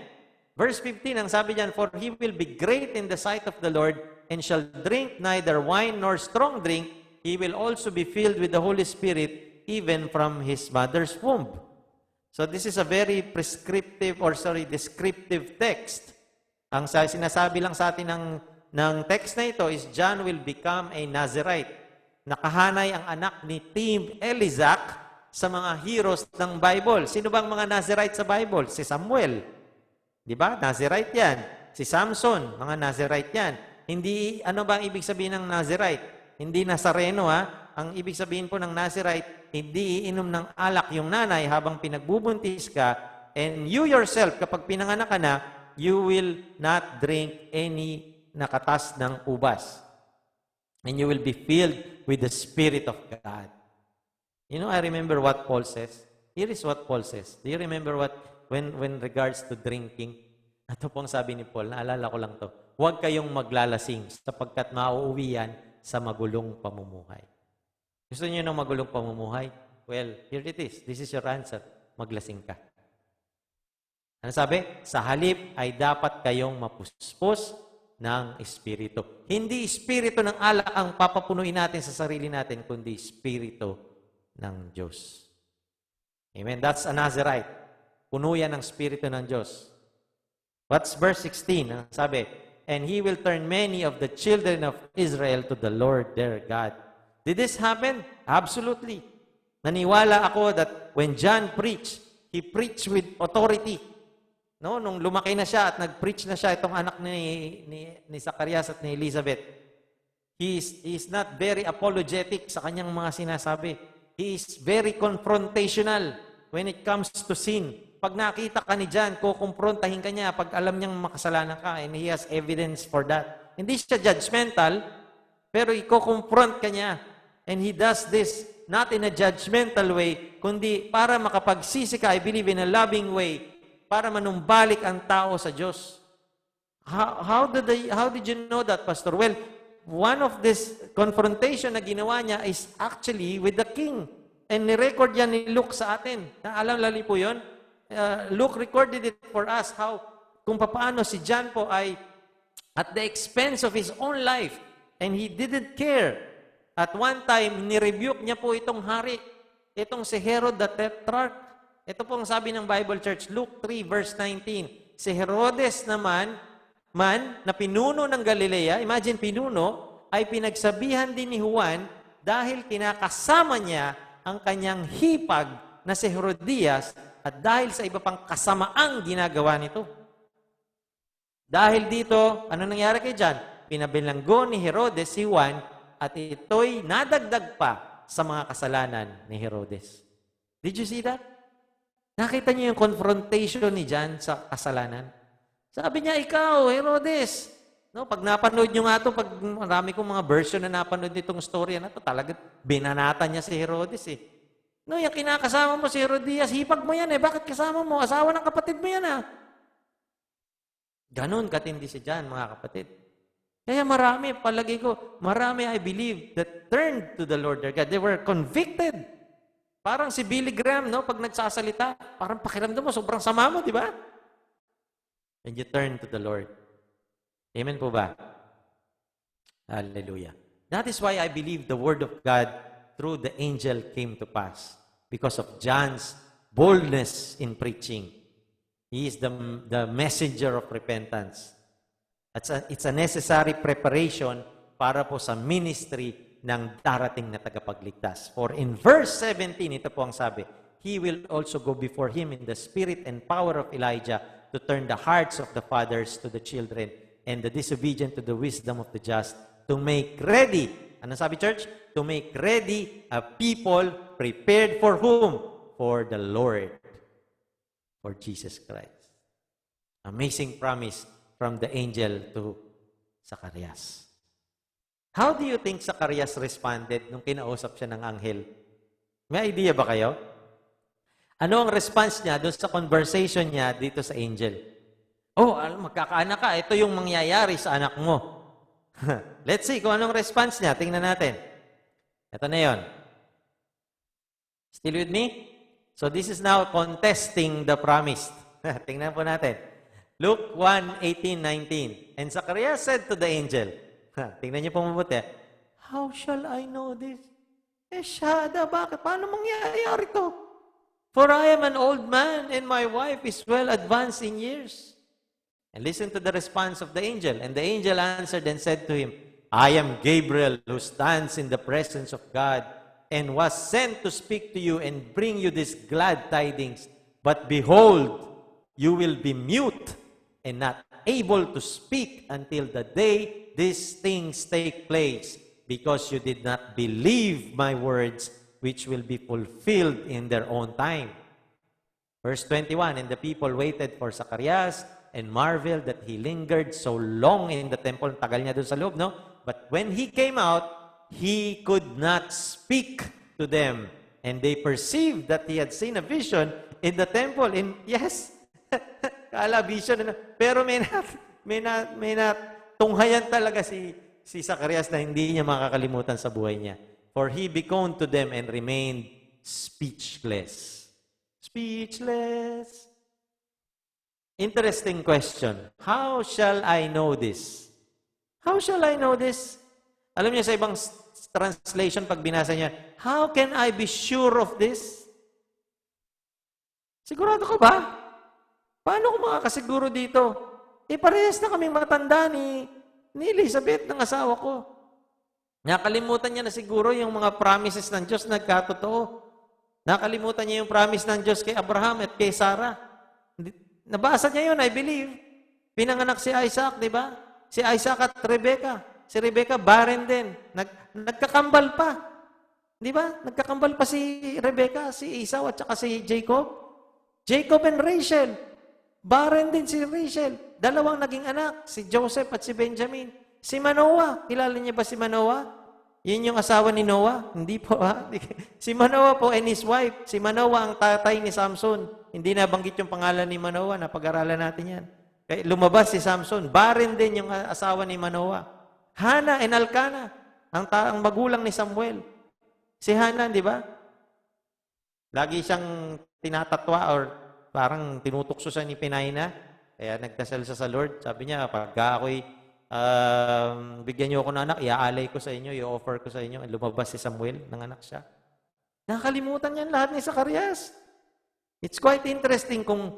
Verse 15, ang sabi diyan, "For he will be great in the sight of the Lord, and shall drink neither wine nor strong drink. He will also be filled with the Holy Spirit, even from his mother's womb." So this is a very descriptive text. Ang sinasabi lang sa atin ng text na ito is John will become a Nazirite. Nakahanay ang anak ni Team Elizac sa mga heroes ng Bible. Sino bang mga Nazirite sa Bible? Si Samuel. Di ba? Nazirite yan. Si Samson, mga Nazirite yan. Hindi, ano ba ang ibig sabihin ng Nazirite? Hindi Nazareno, ha? Ang ibig sabihin po ng Nazirite, hindi iinom ng alak yung nanay habang pinagbubuntis ka, and you yourself, kapag pinanganak ka na, you will not drink any nakatas ng ubas. And you will be filled with the Spirit of God. You know, I remember what Paul says. Here is what Paul says. Do you remember what, when regards to drinking? Ito pong sabi ni Paul, naalala ko lang to. Huwag kayong maglalasing sapagkat mauuwi yan sa magulong pamumuhay. Gusto niyo ng magulong pamumuhay? Well, here it is. This is your answer. Maglasing ka. Ano sabi? Sa halip ay dapat kayong mapuspos ng Espiritu. Hindi Espiritu ng alak ang papapunuin natin sa sarili natin, kundi Espiritu ng Diyos. Amen? That's a Nazirite. Puno yan ng Espiritu ng Diyos. What's verse 16? Ano sabi? "And he will turn many of the children of Israel to the Lord their God." Did this happen? Absolutely. Naniwala ako that when John preached, he preached with authority. No, nung lumaki na siya at nag-preach na siya itong anak ni Zacarias at ni Elizabeth, he is not very apologetic sa kanyang mga sinasabi. He is very confrontational when it comes to sin. Pag nakita ka ni John, kukumprontahin ka niya pag alam niyang makasalanan ka, and he has evidence for that. Hindi siya judgmental, pero iko-confront ka niya. And he does this not in a judgmental way, kundi para makapagsisi ka, I believe, in a loving way, para manumbalik ang tao sa Diyos. How did you know that, Pastor? Well, one of this confrontation na ginawa niya is actually with the king. And ni-record yan ni Luke sa atin. Alam lali po yun? Luke recorded it for us, kung paano si John po ay at the expense of his own life, and he didn't care. At one time, ni-rebuke niya po itong hari, itong si Herod the Tetrarch. Ito po ang sabi ng Bible Church, Luke 3 verse 19. Si Herodes naman, na pinuno ng Galilea, imagine pinuno, ay pinagsabihan din ni Juan dahil kinakasama niya ang kanyang hipag na si Herodias at dahil sa iba pang kasamaang ginagawa nito. Dahil dito, ano nangyari kay John? Pinabilanggo ni Herodes si Juan at ito'y nadagdag pa sa mga kasalanan ni Herodes. Did you see that? Nakita niyo yung confrontation ni John sa kasalanan? Sabi niya, ikaw, Herodes. No, pag napanood niyo nga ito, pag marami kong mga version na napanood nitong story na ito, talaga binanatan niya si Herodes eh. No, yung kinakasama mo si Herodias, hipag mo yan eh. Bakit kasama mo? Asawa ng kapatid mo yan ah. Ganon katindi si John, mga kapatid. Kaya marami, palagi ko, marami I believe that turned to the Lord their God. They were convicted. Parang si Billy Graham, no? Pag nagsasalita, parang pakiramdam mo, sobrang sama mo, di ba? And you turn to the Lord. Amen po ba? Hallelujah. That is why I believe the Word of God through the angel came to pass. Because of John's boldness in preaching. He is the messenger of repentance. It's a necessary preparation para po sa ministry ng darating na tagapagligtas. For in verse 17, ito po ang sabi, He will also go before him in the spirit and power of Elijah to turn the hearts of the fathers to the children and the disobedient to the wisdom of the just, to make ready, ano sabi church? To make ready a people prepared for whom? For the Lord, for Jesus Christ. Amazing promise from the angel to Zacarias. How do you think Zacarias responded nung kinausap siya ng anghel? May idea ba kayo? Ano ang response niya doon sa conversation niya dito sa angel? Oh, magkakaanak ka. Ito yung mangyayari sa anak mo. Let's see kung anong response niya. Tingnan natin. Ito na yon. Still with me? So this is now contesting the promise. Tingnan po natin. Luke 1:18-19. And Zacarias said to the angel, tingnan niyo po mabuti. How shall I know this? Shada, bakit? Paano mangyayari to? For I am an old man and my wife is well advanced in years. And listen to the response of the angel. And the angel answered and said to him, I am Gabriel who stands in the presence of God and was sent to speak to you and bring you these glad tidings. But behold, you will be mute and not able to speak until the day these things take place, because you did not believe my words, which will be fulfilled in their own time. Verse 21, and the people waited for Zacarias and marveled that he lingered so long in the temple. Tagal niya doon sa loob, no? But when he came out, he could not speak to them. And they perceived that he had seen a vision in the temple. And yes, kala vision. Pero may tunghayan talaga si Zacarias na hindi niya makakalimutan sa buhay niya. For he beckoned to them and remained speechless. Speechless. Interesting question. How shall I know this? How shall I know this? Alam niyo sa ibang translation, pag binasa niya, how can I be sure of this? Sigurado ka ba? Paano ko makakasiguro dito? Parehas na kaming matanda ni Elizabeth, ng asawa ko. Nakalimutan niya na siguro yung mga promises ng Diyos nagkatotoo. Nakalimutan niya yung promise ng Diyos kay Abraham at kay Sarah. Nabasa niya yun, I believe. Pinanganak si Isaac, di ba? Si Isaac at Rebecca. Si Rebecca, barren din. Nagkakambal pa. Di ba? Nagkakambal pa si Rebecca, si Esau at saka si Jacob. Jacob and Rachel. Barren din si Rachel. Dalawang naging anak, si Joseph at si Benjamin. Si Manoah, kilala niya ba si Manoah? Yun yung asawa ni Noah? Hindi po, ha? Si Manoah po and his wife. Si Manoah ang tatay ni Samson. Hindi nabanggit yung pangalan ni Manoah, napag-aralan natin yan. Kaya lumabas si Samson. Barren din yung asawa ni Manoah. Hannah and Elkanah, ang magulang ni Samuel. Si Hannah, di ba? Lagi siyang tinatatwa or parang tinutukso siya ni Penina. Kaya nagdasal siya sa Lord. Sabi niya, pagka ako'y bigyan niyo ako ng anak, iaalay ko sa inyo, i-offer ko sa inyo. Lumabas si Samuel, ng anak siya. Nakalimutan niyan lahat ni Zacarias. It's quite interesting kung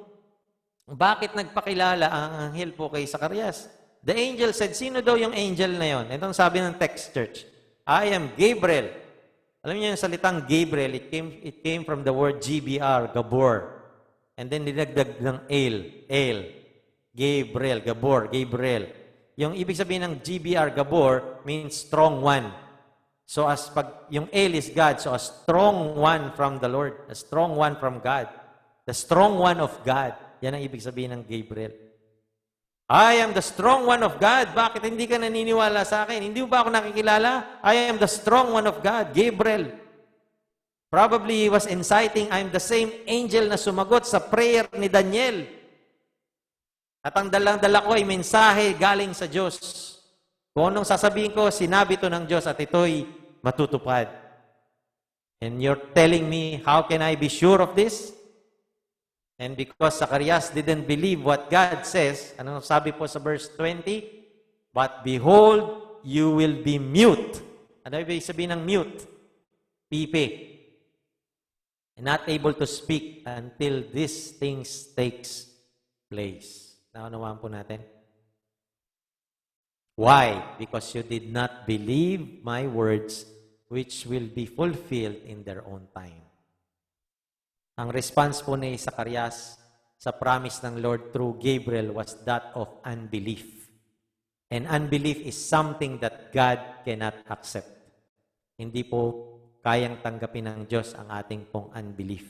bakit nagpakilala ang anghel po kay Zacarias. The angel said, sino daw yung angel na yon? Itong sabi ng text, church. I am Gabriel. Alam niyo yung salitang Gabriel, it came from the word GBR, Gabor. And then dinagdag ng El. Gabriel, Gabor, Gabriel. Yung ibig sabihin ng GBR, Gabor, means strong one. So as pag yung El is God, so a strong one from the Lord, a strong one from God. The strong one of God. Yan ang ibig sabihin ng Gabriel. I am the strong one of God. Bakit hindi ka naniniwala sa akin? Hindi mo ba ako nakikilala? I am the strong one of God, Gabriel. Probably he was inciting, I am the same angel na sumagot sa prayer ni Daniel. At ang dalang-dala ko ay mensahe galing sa Diyos. Kung anong sasabihin ko, sinabi to ng Diyos at ito'y matutupad. And you're telling me, how can I be sure of this? And because Zacarias didn't believe what God says, ano sabi po sa verse 20? But behold, you will be mute. Ano ibig sabihin ng mute? Pipi. And not able to speak until these things takes place. Naunawaan po natin. Why? Because you did not believe my words, which will be fulfilled in their own time. Ang response po ni Zacarias, sa promise ng Lord through Gabriel was that of unbelief. And unbelief is something that God cannot accept. Hindi po kayang tanggapin ng Diyos ang ating pong unbelief.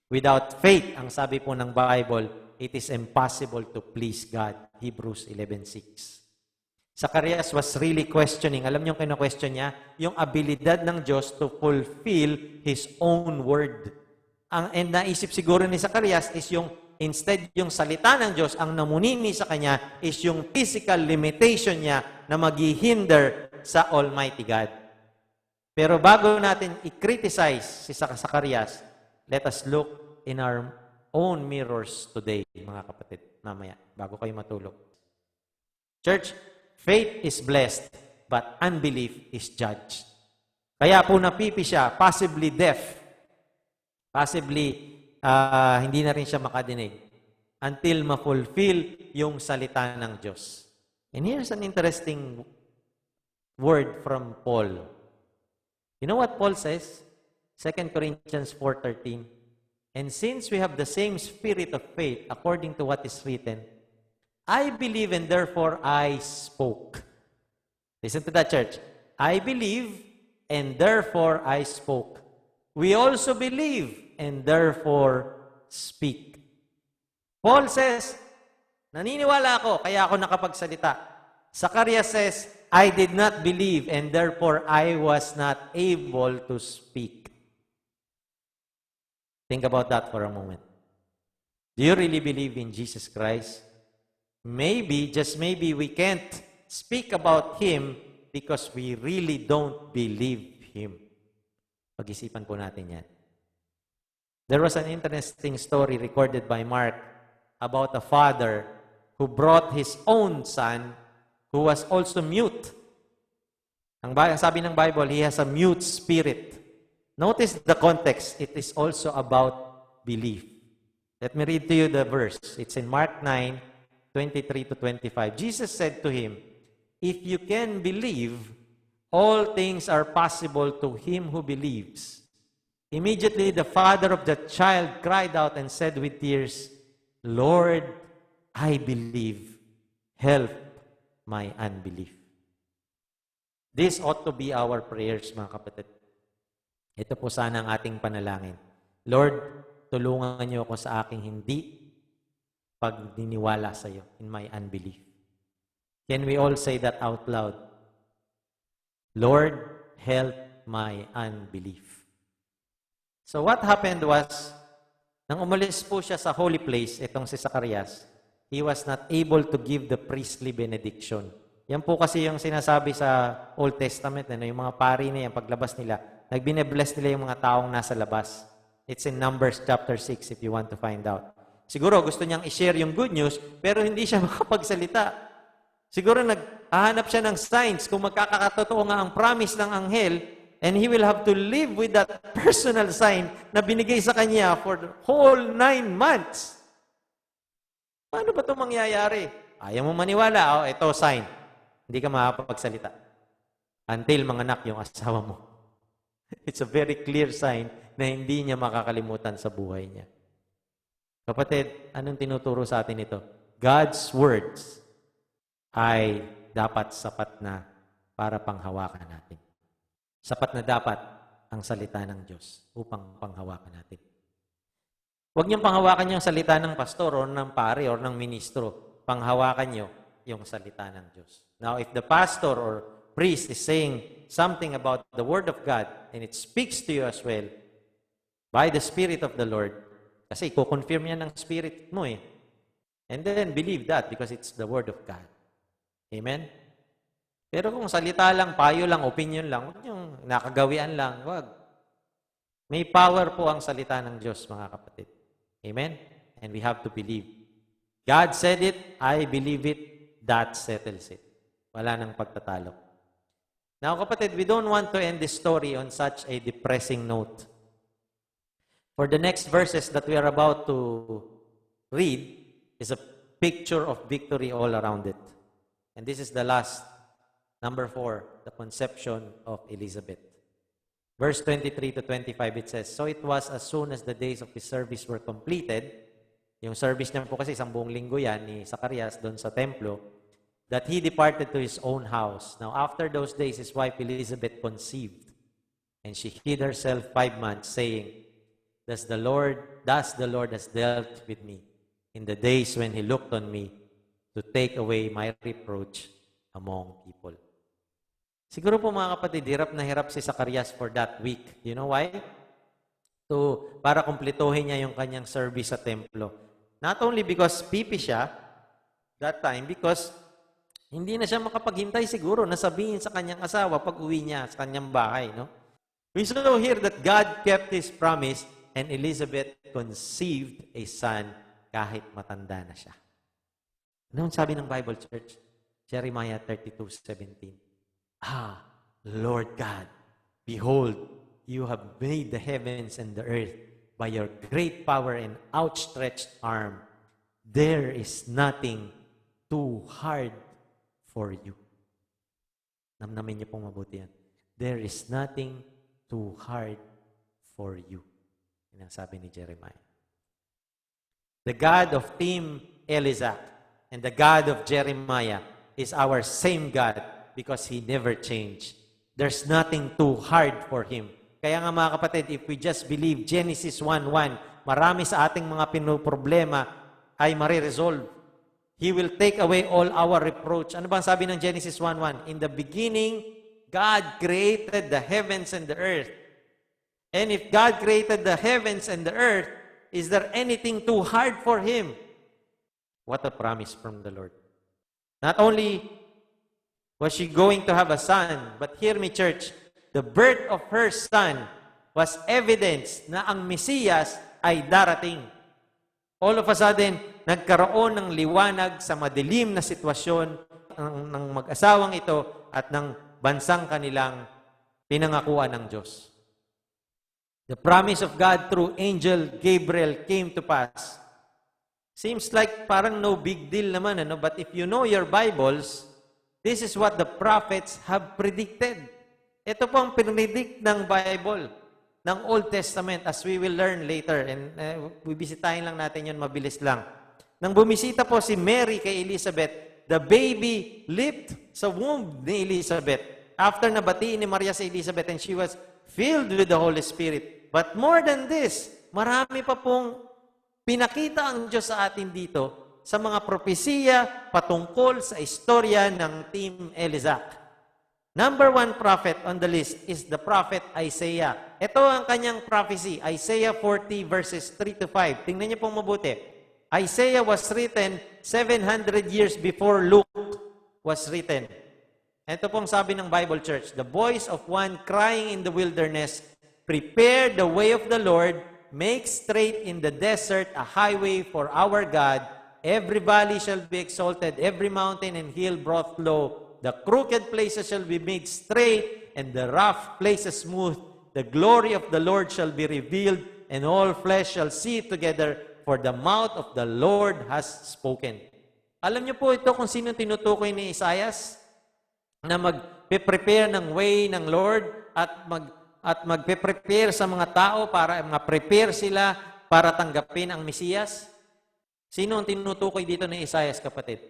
Without faith, ang sabi po ng Bible, it is impossible to please God. Hebrews 11:6. Zacarias was really questioning. Alam niyo yung question niya? Yung abilidad ng Diyos to fulfill His own word. And naisip siguro ni Zacarias is yung instead yung salita ng Diyos, ang namunini sa kanya is yung physical limitation niya na maghihinder sa Almighty God. Pero bago natin i-criticize si Zacarias, let us look in our own mirrors today, mga kapatid, mamaya, bago kayo matulog. Church, faith is blessed, but unbelief is judged. Kaya po napipi siya, possibly deaf, possibly hindi na rin siya makadinig until ma-fulfill yung salita ng Diyos. And here's an interesting word from Paul. You know what Paul says? 2 Corinthians 4:13. And since we have the same spirit of faith, according to what is written, I believe and therefore I spoke. Listen to that, church. I believe and therefore I spoke. We also believe and therefore speak. Paul says, naniniwala ako, kaya ako nakapagsalita. Zacarias says, I did not believe and therefore I was not able to speak. Think about that for a moment. Do you really believe in Jesus Christ? Maybe, just maybe, we can't speak about Him because we really don't believe Him. Pag-isipan po natin yan. There was an interesting story recorded by Mark about a father who brought his own son who was also mute. Ang sabi ng Bible, he has a mute spirit. Notice the context. It is also about belief. Let me read to you the verse. It's in Mark 9:23-25. Jesus said to him, if you can believe, all things are possible to him who believes. Immediately the father of the child cried out and said with tears, Lord, I believe. Help my unbelief. This ought to be our prayers, mga kapatid. Ito po sana ang ating panalangin. Lord, tulungan niyo ako sa aking hindi pagdiniwala sa iyo in my unbelief. Can we all say that out loud? Lord, help my unbelief. So what happened was, nang umalis po siya sa holy place, itong si Zacarias, he was not able to give the priestly benediction. Yan po kasi yung sinasabi sa Old Testament, yung mga pari na yan, paglabas nila, nagbine-bless nila yung mga taong nasa labas. It's in Numbers chapter 6 if you want to find out. Siguro gusto niyang i-share yung good news, pero hindi siya makapagsalita. Siguro naghahanap siya ng signs kung magkakatotoo nga ang promise ng anghel, and he will have to live with that personal sign na binigay sa kanya for the whole 9 months. Paano ba ito mangyayari? Ayaw mo maniwala, ito sign. Hindi ka makapagsalita. Until manganak yung asawa mo. It's a very clear sign na hindi niya makakalimutan sa buhay niya. Kapatid, anong tinuturo sa atin ito? God's words ay dapat sapat na para panghawakan natin. Sapat na dapat ang salita ng Diyos upang panghawakan natin. Huwag niyong panghawakan yung salita ng pastor o ng pare o ng ministro. Panghawakan niyo yung salita ng Diyos. Now, if the pastor or priest is saying something about the Word of God and it speaks to you as well by the Spirit of the Lord, kasi i-confirm yan ng Spirit mo eh. And then believe that because it's the Word of God. Amen? Pero kung salita lang, payo lang, opinion lang, huwag yung nakagawian lang, huwag. May power po ang salita ng Diyos, mga kapatid. Amen? And we have to believe. God said it, I believe it, that settles it. Wala nang pagtatalo. Now, kapatid, we don't want to end this story on such a depressing note. For the next verses that we are about to read is a picture of victory all around it. And this is the last, number 4, the conception of Elizabeth. Verse 23-25, it says, So it was as soon as the days of his service were completed, Yung service niya po kasi 10 linggo yan ni Zacarias doon sa templo, that he departed to his own house. Now, after those days, his wife Elizabeth conceived, and she hid herself 5 months, saying, Thus the Lord has dealt with me in the days when he looked on me to take away my reproach among people. Siguro po mga kapatid, hirap na hirap si Zacarias for that week. You know why? Para kumpletuhin niya yung kanyang service sa templo. Not only because pipi siya that time, because hindi na siya makapaghintay siguro na sabihin sa kanyang asawa pag uwi niya sa kanyang bahay. No? We saw here that God kept His promise and Elizabeth conceived a son kahit matanda na siya. Anong sabi ng Bible Church? Jeremiah 32:17. Lord God, behold, you have made the heavens and the earth by your great power and outstretched arm. There is nothing too hard for you. Namnamin niyo pong mabuti yan. There is nothing too hard for you. Yan ang sabi ni Jeremiah. The God of Team Elizak and the God of Jeremiah is our same God because He never changed. There's nothing too hard for Him. Kaya nga mga kapatid, if we just believe Genesis 1:1, marami sa ating mga pinoproblema ay mariresolve. He will take away all our reproach. Ano bang sabi ng Genesis 1:1? In the beginning, God created the heavens and the earth. And if God created the heavens and the earth, is there anything too hard for Him? What a promise from the Lord. Not only was she going to have a son, but hear me, church, the birth of her son was evidence na ang Mesiyas ay darating. All of a sudden, nagkaroon ng liwanag sa madilim na sitwasyon ng mag-asawang ito at ng bansang kanilang pinangakuan ng Diyos. The promise of God through angel Gabriel came to pass. Seems like parang no big deal naman, ano? But if you know your Bibles, this is what the prophets have predicted. Ito po ang pinredict ng Bible, ng Old Testament, as we will learn later. And bibisitahin lang natin yun, mabilis lang. Nang bumisita po si Mary kay Elizabeth, the baby leaped sa womb ni Elizabeth. After nabatiin ni Maria sa Elizabeth, and she was filled with the Holy Spirit. But more than this, marami pa pong pinakita ang Diyos sa atin dito sa mga propesiya patungkol sa istorya ng Team Elizak. Number 1 prophet on the list is the prophet Isaiah. Ito ang kanyang prophecy, Isaiah 40 verses 3 to 5. Tingnan niyo pong mabuti. Isaiah was written 700 years before Luke was written. Ito pong sabi ng Bible Church, the voice of one crying in the wilderness, prepare the way of the Lord, make straight in the desert a highway for our God. Every valley shall be exalted, every mountain and hill brought low. The crooked places shall be made straight, and the rough places smooth. The glory of the Lord shall be revealed, and all flesh shall see it together, for the mouth of the Lord has spoken. Alam niyo po ito kung sino tinutukoy ni Isaias na mag-prepare ng way ng Lord at mag-prepare sa mga tao para prepare sila para tanggapin ang Mesiyas? Sino ang tinutukoy dito ni Isaias, kapatid?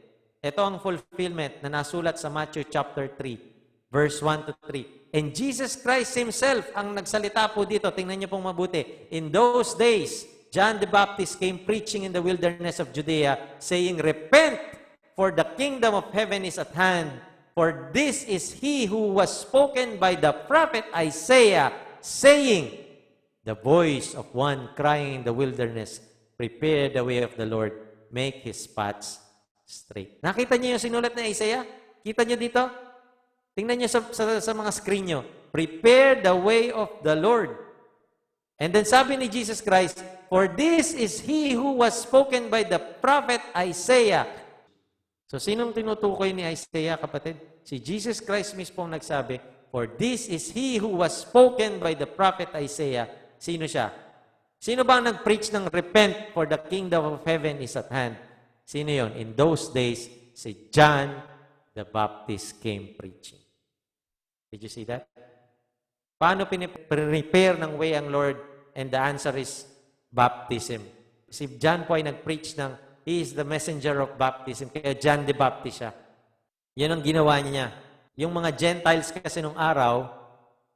Ito ang fulfillment na nasulat sa Matthew chapter 3, verse 1 to 3. And Jesus Christ Himself ang nagsalita po dito. Tingnan niyo pong mabuti. In those days, John the Baptist came preaching in the wilderness of Judea, saying, Repent, for the kingdom of heaven is at hand. For this is He who was spoken by the prophet Isaiah, saying, The voice of one crying in the wilderness, Prepare the way of the Lord, make His paths straight. Nakita niyo yung sinulat na Isaiah? Kita niyo dito? Tingnan niyo sa mga screen niyo. Prepare the way of the Lord. And then sabi ni Jesus Christ, For this is He who was spoken by the prophet Isaiah. So, sinong tinutukoy ni Isaiah, kapatid? Si Jesus Christ mismo ang nagsabi, For this is He who was spoken by the prophet Isaiah. Sino siya? Sino ba ang nag-preach ng repent for the kingdom of heaven is at hand? Sino yon? In those days, si John the Baptist came preaching. Did you see that? Paano prepare ng way ang Lord? And the answer is baptism. Si John po ay nag-preach ng, he is the messenger of baptism, kaya John the Baptist siya. Yun ang ginawa niya. Yung mga Gentiles kasi nung araw,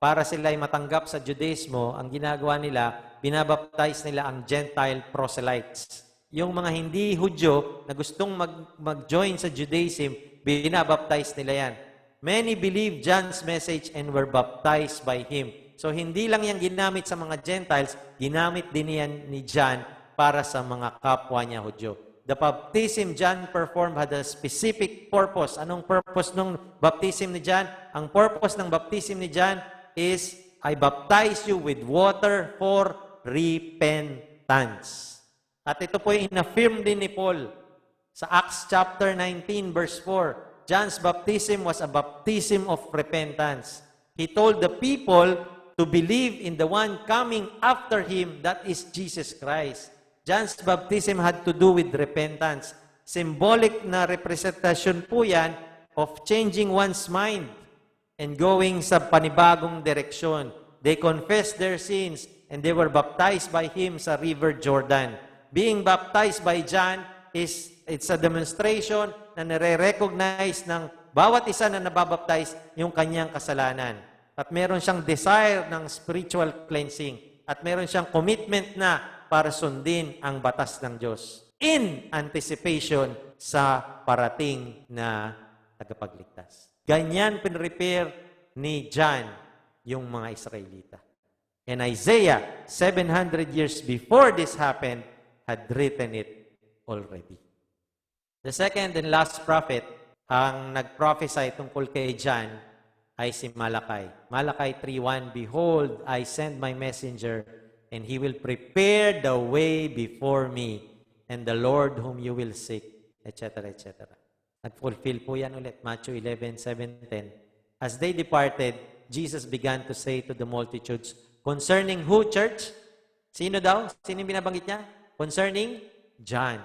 para sila ay matanggap sa Judaismo, ang ginagawa nila, binabaptize nila ang Gentile proselytes. Yung mga hindi Hudyo na gustong mag-join sa Judaism, binabaptize nila yan. Many believed John's message and were baptized by him. So, hindi lang yan ginamit sa mga Gentiles, ginamit din yan ni John para sa mga kapwa niya Hudyo. The baptism John performed had a specific purpose. Anong purpose ng baptism ni John? Ang purpose ng baptism ni John is, I baptize you with water for repentance. At ito po yung in-affirm din ni Paul sa Acts chapter 19 verse 4. John's baptism was a baptism of repentance. He told the people to believe in the one coming after him, that is Jesus Christ. John's baptism had to do with repentance. Symbolic na representasyon po yan of changing one's mind and going sa panibagong direksyon. They confessed their sins and they were baptized by him sa River Jordan. Being baptized by John it's a demonstration na nare-recognize ng bawat isa na nababaptize yung kanyang kasalanan. At meron siyang desire ng spiritual cleansing. At meron siyang commitment na para sundin ang batas ng Diyos in anticipation sa parating na tagapagligtas. Ganyan pinrepare ni John yung mga Israelita. And Isaiah, 700 years before this happened, had written it already. The second and last prophet, ang nag-prophesy tungkol kay John, ay si Malachi. Malachi 3:1, Behold, I send my messenger, and he will prepare the way before me, and the Lord whom you will seek, etc., etc. Nag-fulfill po yan ulit, Matthew 11:7-10. As they departed, Jesus began to say to the multitudes, concerning who, church? Sino daw? Sino yung binabanggit niya? Concerning John.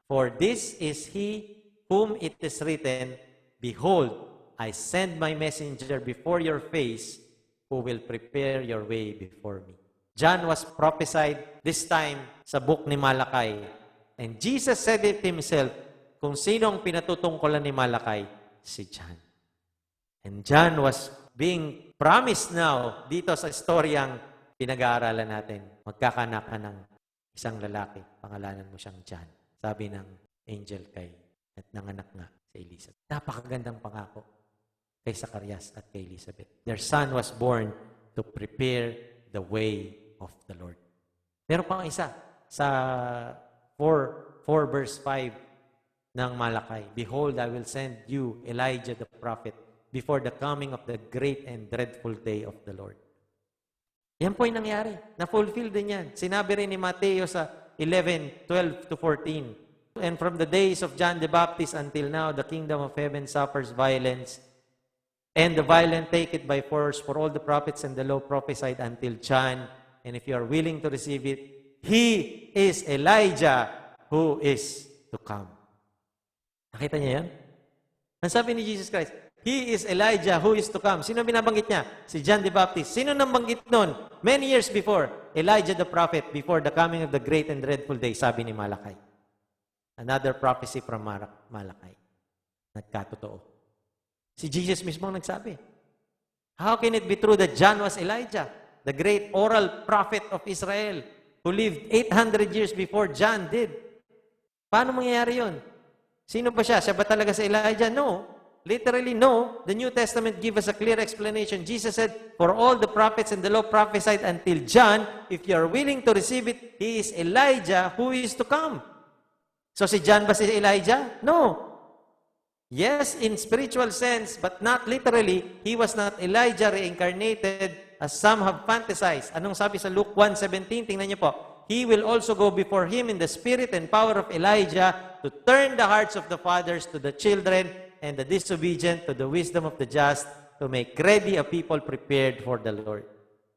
For this is he whom it is written, Behold, I send my messenger before your face, who will prepare your way before me. John was prophesied this time sa book ni Malachi. And Jesus said it himself, kung sino ang pinatutungkulan ni Malachi, si John. And John was being promised now dito sa istoryang pinag-aaralan natin. Magkakanak ka ng isang lalaki, pangalanan mo siyang John. Sabi ng angel kay at nanganak nga sa Elizabeth. Napakagandang pangako kay Zacarias at kay Elizabeth. Their son was born to prepare the way of the Lord. Meron pang isa sa 4 verse 5 ng Malachi. Behold, I will send you Elijah the prophet before the coming of the great and dreadful day of the Lord. Yan po yung nangyari. Na-fulfill din yan. Sinabi rin ni Mateo sa 11:12-14. And from the days of John the Baptist until now, the kingdom of heaven suffers violence, and the violent take it by force, for all the prophets and the law prophesied until John. And if you are willing to receive it, he is Elijah who is to come. Nakita niya yan? Ang sabi ni Jesus Christ, he is Elijah who is to come. Sino binabanggit niya? Si John the Baptist. Sino nang banggit nun? Many years before, Elijah the prophet, before the coming of the great and dreadful day, sabi ni Malachi. Another prophecy from Malachi. Nagkatotoo. Si Jesus mismo nagsabi. How can it be true that John was Elijah, the great oral prophet of Israel, who lived 800 years before John did? Paano mangyayari yun? Sino ba siya? Siya ba talaga si Elijah? No. Literally, no. The New Testament gives us a clear explanation. Jesus said, for all the prophets and the law prophesied until John, if you are willing to receive it, he is Elijah who is to come. So si John ba si Elijah? No. Yes, in spiritual sense, but not literally. He was not Elijah reincarnated as some have fantasized. Anong sabi sa Luke 1:17? Tingnan niyo po. He will also go before him in the spirit and power of Elijah to turn the hearts of the fathers to the children and the disobedient to the wisdom of the just, to make ready a people prepared for the Lord.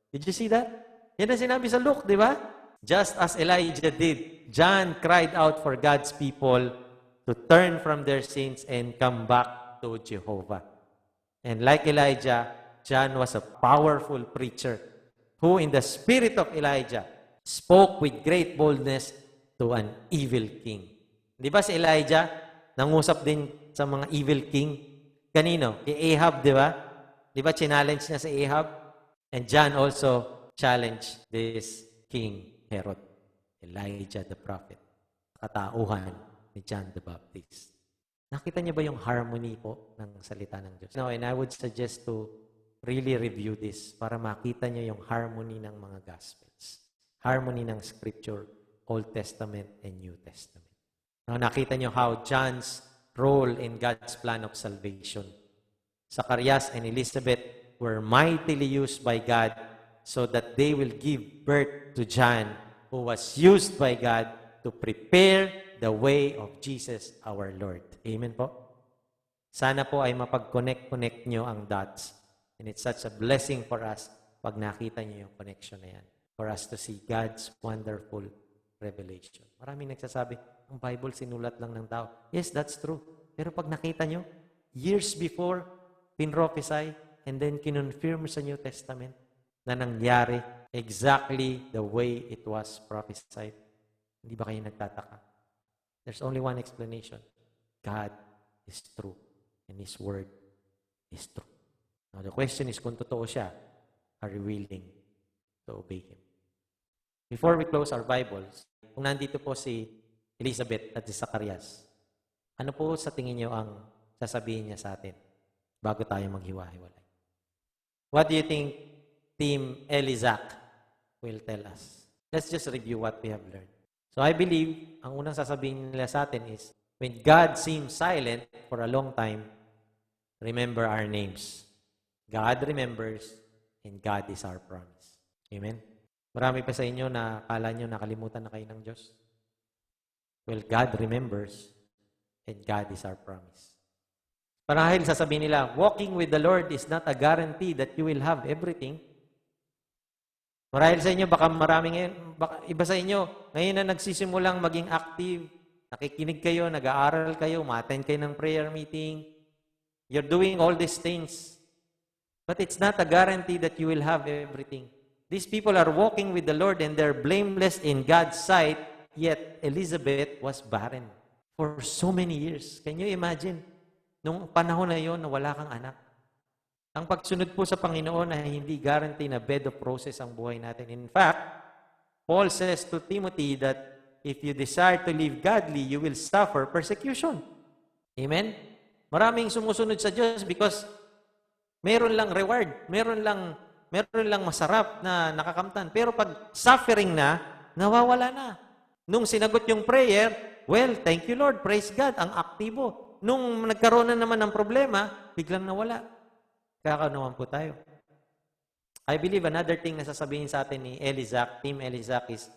Did you see that? Yan ang sinabi sa Luke, di ba? Just as Elijah did, John cried out for God's people to turn from their sins and come back to Jehovah. And like Elijah, John was a powerful preacher who in the spirit of Elijah spoke with great boldness to an evil king. Di ba si Elijah, nangusap din sa mga evil king? Kanino? Kay Ahab, di ba? Di ba challenge niya si Ahab? And John also challenged this King Herod, Elijah the prophet, katauhan ni John the Baptist. Nakita niyo ba yung harmony po ng salita ng Diyos? No, and I would suggest to really review this para makita niyo yung harmony ng mga Gospels. Harmony ng Scripture, Old Testament and New Testament. Now, nakita niyo how John's role in God's plan of salvation. Zacharias and Elizabeth were mightily used by God so that they will give birth to John, who was used by God to prepare the way of Jesus our Lord. Amen po? Sana po ay mapag-connect nyo ang dots. And it's such a blessing for us pag nakita nyo yung connection na yan. For us to see God's wonderful revelation. Maraming nagsasabi, ang Bible sinulat lang ng tao. Yes, that's true. Pero pag nakita nyo, years before, pinrophesy, and then kinonfirm sa New Testament na nangyari exactly the way it was prophesied. Hindi ba kayo nagtataka? There's only one explanation. God is true, and His Word is true. Now, the question is, kung totoo siya, are you willing to obey Him? Before we close our Bibles, kung nandito po si Elizabeth at si Zacharias, ano po sa tingin niyo ang sasabihin niya sa atin bago tayo maghiwa-hiwalay? What do you think Team Elizac will tell us? Let's just review what we have learned. So I believe, ang unang sasabihin nila sa atin is, when God seems silent for a long time, remember our names. God remembers, and God is our promise. Amen? Marami pa sa inyo na akala nyo nakalimutan na kayo ng Diyos. Well, God remembers, and God is our promise. Marahil sasabihin nila, walking with the Lord is not a guarantee that you will have everything. Marahil sa inyo, baka iba sa inyo, ngayon na nagsisimulang maging active, nakikinig kayo, nag-aaral kayo, ma-attend kayo ng prayer meeting, you're doing all these things. But it's not a guarantee that you will have everything. These people are walking with the Lord and they're blameless in God's sight, yet Elizabeth was barren for so many years. Can you imagine? Nung panahon na yon na wala kang anak. Ang pagsunod po sa Panginoon ay hindi guarantee na bed of roses ang buhay natin. In fact, Paul says to Timothy that if you desire to live godly, you will suffer persecution. Amen? Maraming sumusunod sa Diyos because meron lang reward, meron lang masarap na nakakamtan. Pero pag suffering na, nawawala na. Nung sinagot yung prayer, well, thank you Lord, praise God, ang aktibo. Nung nagkaroon na naman ng problema, biglang nawala. Kakaunawan po tayo. I believe another thing na sasabihin sa atin ni Elizac, Team Elizac is,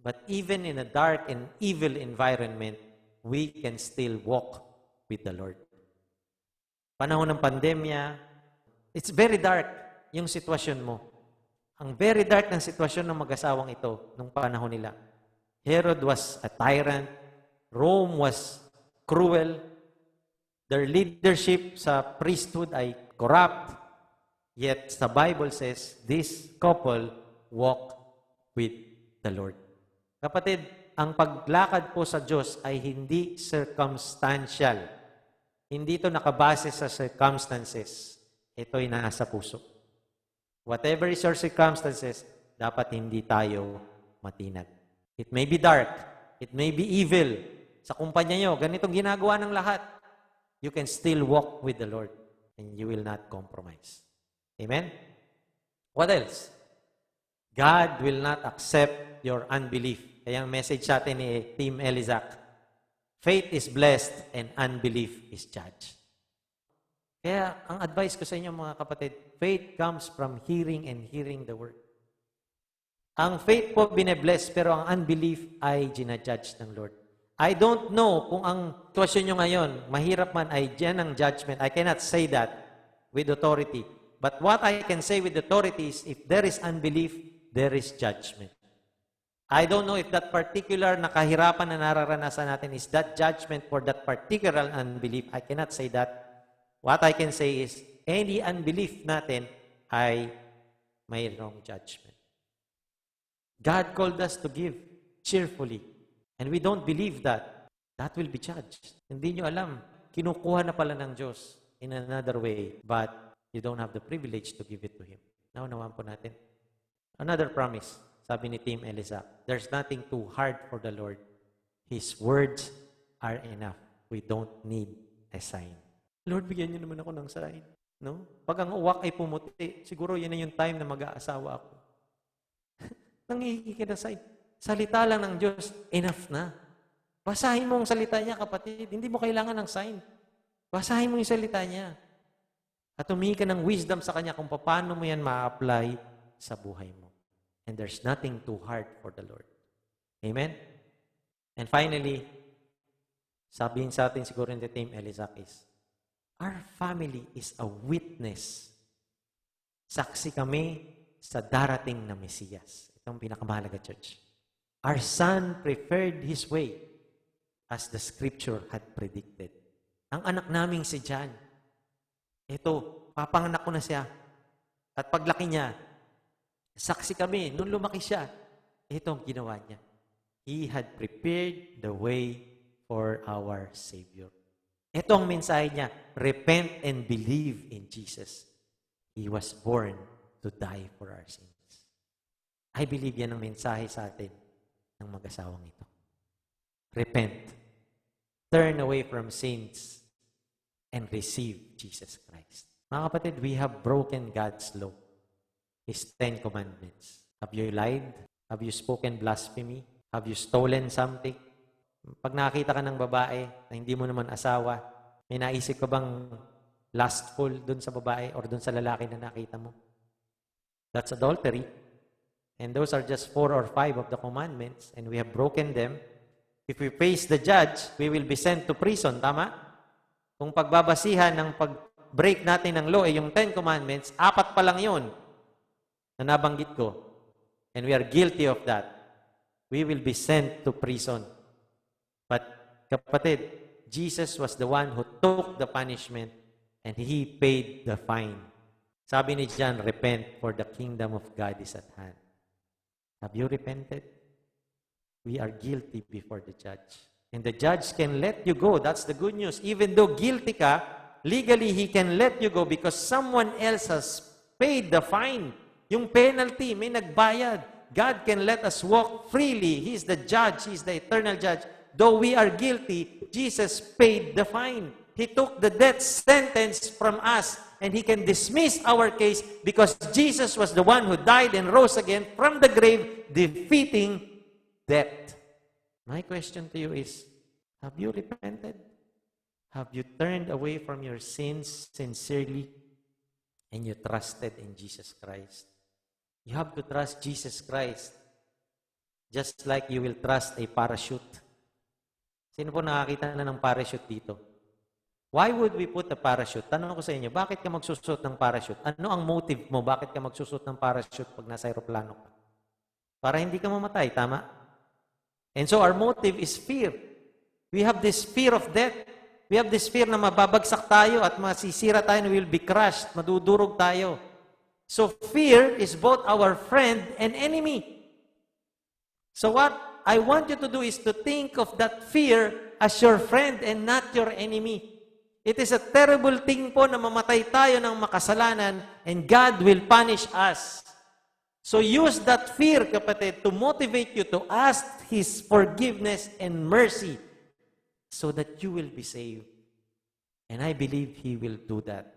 but even in a dark and evil environment, we can still walk with the Lord. Panahon ng pandemya, it's very dark yung sitwasyon mo. Ang very dark ng sitwasyon ng mag-asawang ito nung panahon nila. Herod was a tyrant. Rome was cruel. Their leadership sa priesthood ay corrupt. Yet, the Bible says, this couple walked with the Lord. Kapatid, ang paglakad po sa Diyos ay hindi circumstantial. Hindi ito nakabase sa circumstances. Ito'y nasa puso. Whatever is your circumstances, dapat hindi tayo matinag. It may be dark. It may be evil. Sa kumpanya nyo, ganitong ginagawa ng lahat. You can still walk with the Lord and you will not compromise. Amen? What else? God will not accept your unbelief. Kaya ang message sa atin ni Team Elizac, faith is blessed and unbelief is judged. Kaya ang advice ko sa inyo mga kapatid, faith comes from hearing and hearing the word. Ang faith po binebless, pero ang unbelief ay ginajudge ng Lord. I don't know kung ang sitwasyon nyo ngayon, mahirap man ay dyan ang judgment. I cannot say that with authority. But what I can say with authority is, if there is unbelief, there is judgment. I don't know if that particular nakahirapan na nararanasan natin is that judgment for that particular unbelief. I cannot say that. What I can say is, any unbelief natin ay mayroong judgment. God called us to give cheerfully. and we don't believe that, that will be judged. Hindi nyo alam, kinukuha na pala ng Diyos in another way, but you don't have the privilege to give it to Him. Naunawaan po natin. Another promise, sabi ni Team Eliza, there's nothing too hard for the Lord. His words are enough. We don't need a sign. Lord, bigyan niyo naman ako ng sign. No? Pag ang uwak ay pumuti, siguro yan na yung time na mag-aasawa ako. Nangihingi ka ng sign. Salita lang ng Diyos, enough na. Basahin mo ang salita niya, kapatid. Hindi mo kailangan ng sign. Basahin mo yung salita niya. At humingi ka ng wisdom sa Kanya kung paano mo yan ma-apply sa buhay mo. And there's nothing too hard for the Lord. Amen? And finally, sabihin sa atin siguro in the Team Elizac is, our family is a witness. Saksi kami sa darating na Mesiyas. Ito ang pinakamahalaga, church. Our son preferred his way as the scripture had predicted. Ang anak naming si John, ito, papanganak ko na siya. At paglaki niya, saksi kami, nung lumaki siya, ito ang ginawa niya. He had prepared the way for our Savior. Ito ang mensahe niya, repent and believe in Jesus. He was born to die for our sins. I believe yan ang mensahe sa atin ng mag-asawang ito. Repent. Turn away from sins and receive Jesus Christ. Mga kapatid, we have broken God's law. His 10 commandments. Have you lied? Have you spoken blasphemy? Have you stolen something? Pag nakakita ka ng babae na hindi mo naman asawa, may naisip ka bang lustful dun sa babae or dun sa lalaki na nakita mo? That's adultery. And those are just 4 or 5 of the commandments, and we have broken them. If we face the judge, we will be sent to prison. Tama? Kung pagbabasihan ng pag-break natin ng law ay yung 10 commandments, 4 pa lang yun na nabanggit ko. And we are guilty of that. We will be sent to prison. But, kapatid, Jesus was the one who took the punishment and He paid the fine. Sabi ni John, repent for the kingdom of God is at hand. Have you repented? We are guilty before the judge. And the judge can let you go. That's the good news. Even though guilty ka, legally He can let you go because someone else has paid the fine. Yung penalty, may nagbayad. God can let us walk freely. He is the judge. He is the eternal judge. Though we are guilty, Jesus paid the fine. He took the death sentence from us, and He can dismiss our case because Jesus was the one who died and rose again from the grave, defeating death. My question to you is, have you repented? Have you turned away from your sins sincerely and you trusted in Jesus Christ? You have to trust Jesus Christ just like you will trust a parachute. Sino po nakakita na ng parachute dito? Why would we put a parachute? Tanong ko sa inyo, bakit ka magsusot ng parachute? Ano ang motive mo? Bakit ka magsusot ng parachute pag nasa aeroplano ka? Para hindi ka mamatay, tama? And so our motive is fear. We have this fear of death. We have this fear na mababagsak tayo at masisira tayo and we will be crushed, madudurog tayo. So fear is both our friend and enemy. So what I want you to do is to think of that fear as your friend and not your enemy. It is a terrible thing po na mamatay tayo ng makasalanan and God will punish us. So use that fear, kapatid, to motivate you to ask His forgiveness and mercy so that you will be saved. And I believe He will do that.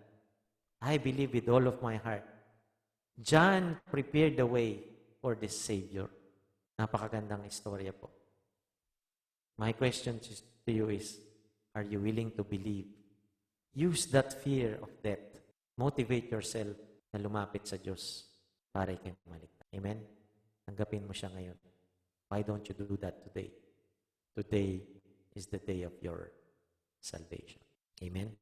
I believe with all of my heart. John prepared the way for this Savior. Napakagandang istorya po. My question to you is, are you willing to believe? Use that fear of death. Motivate yourself na lumapit sa Diyos para ikay maligtas. Amen? Tanggapin mo siya ngayon. Why don't you do that today? Today is the day of your salvation. Amen?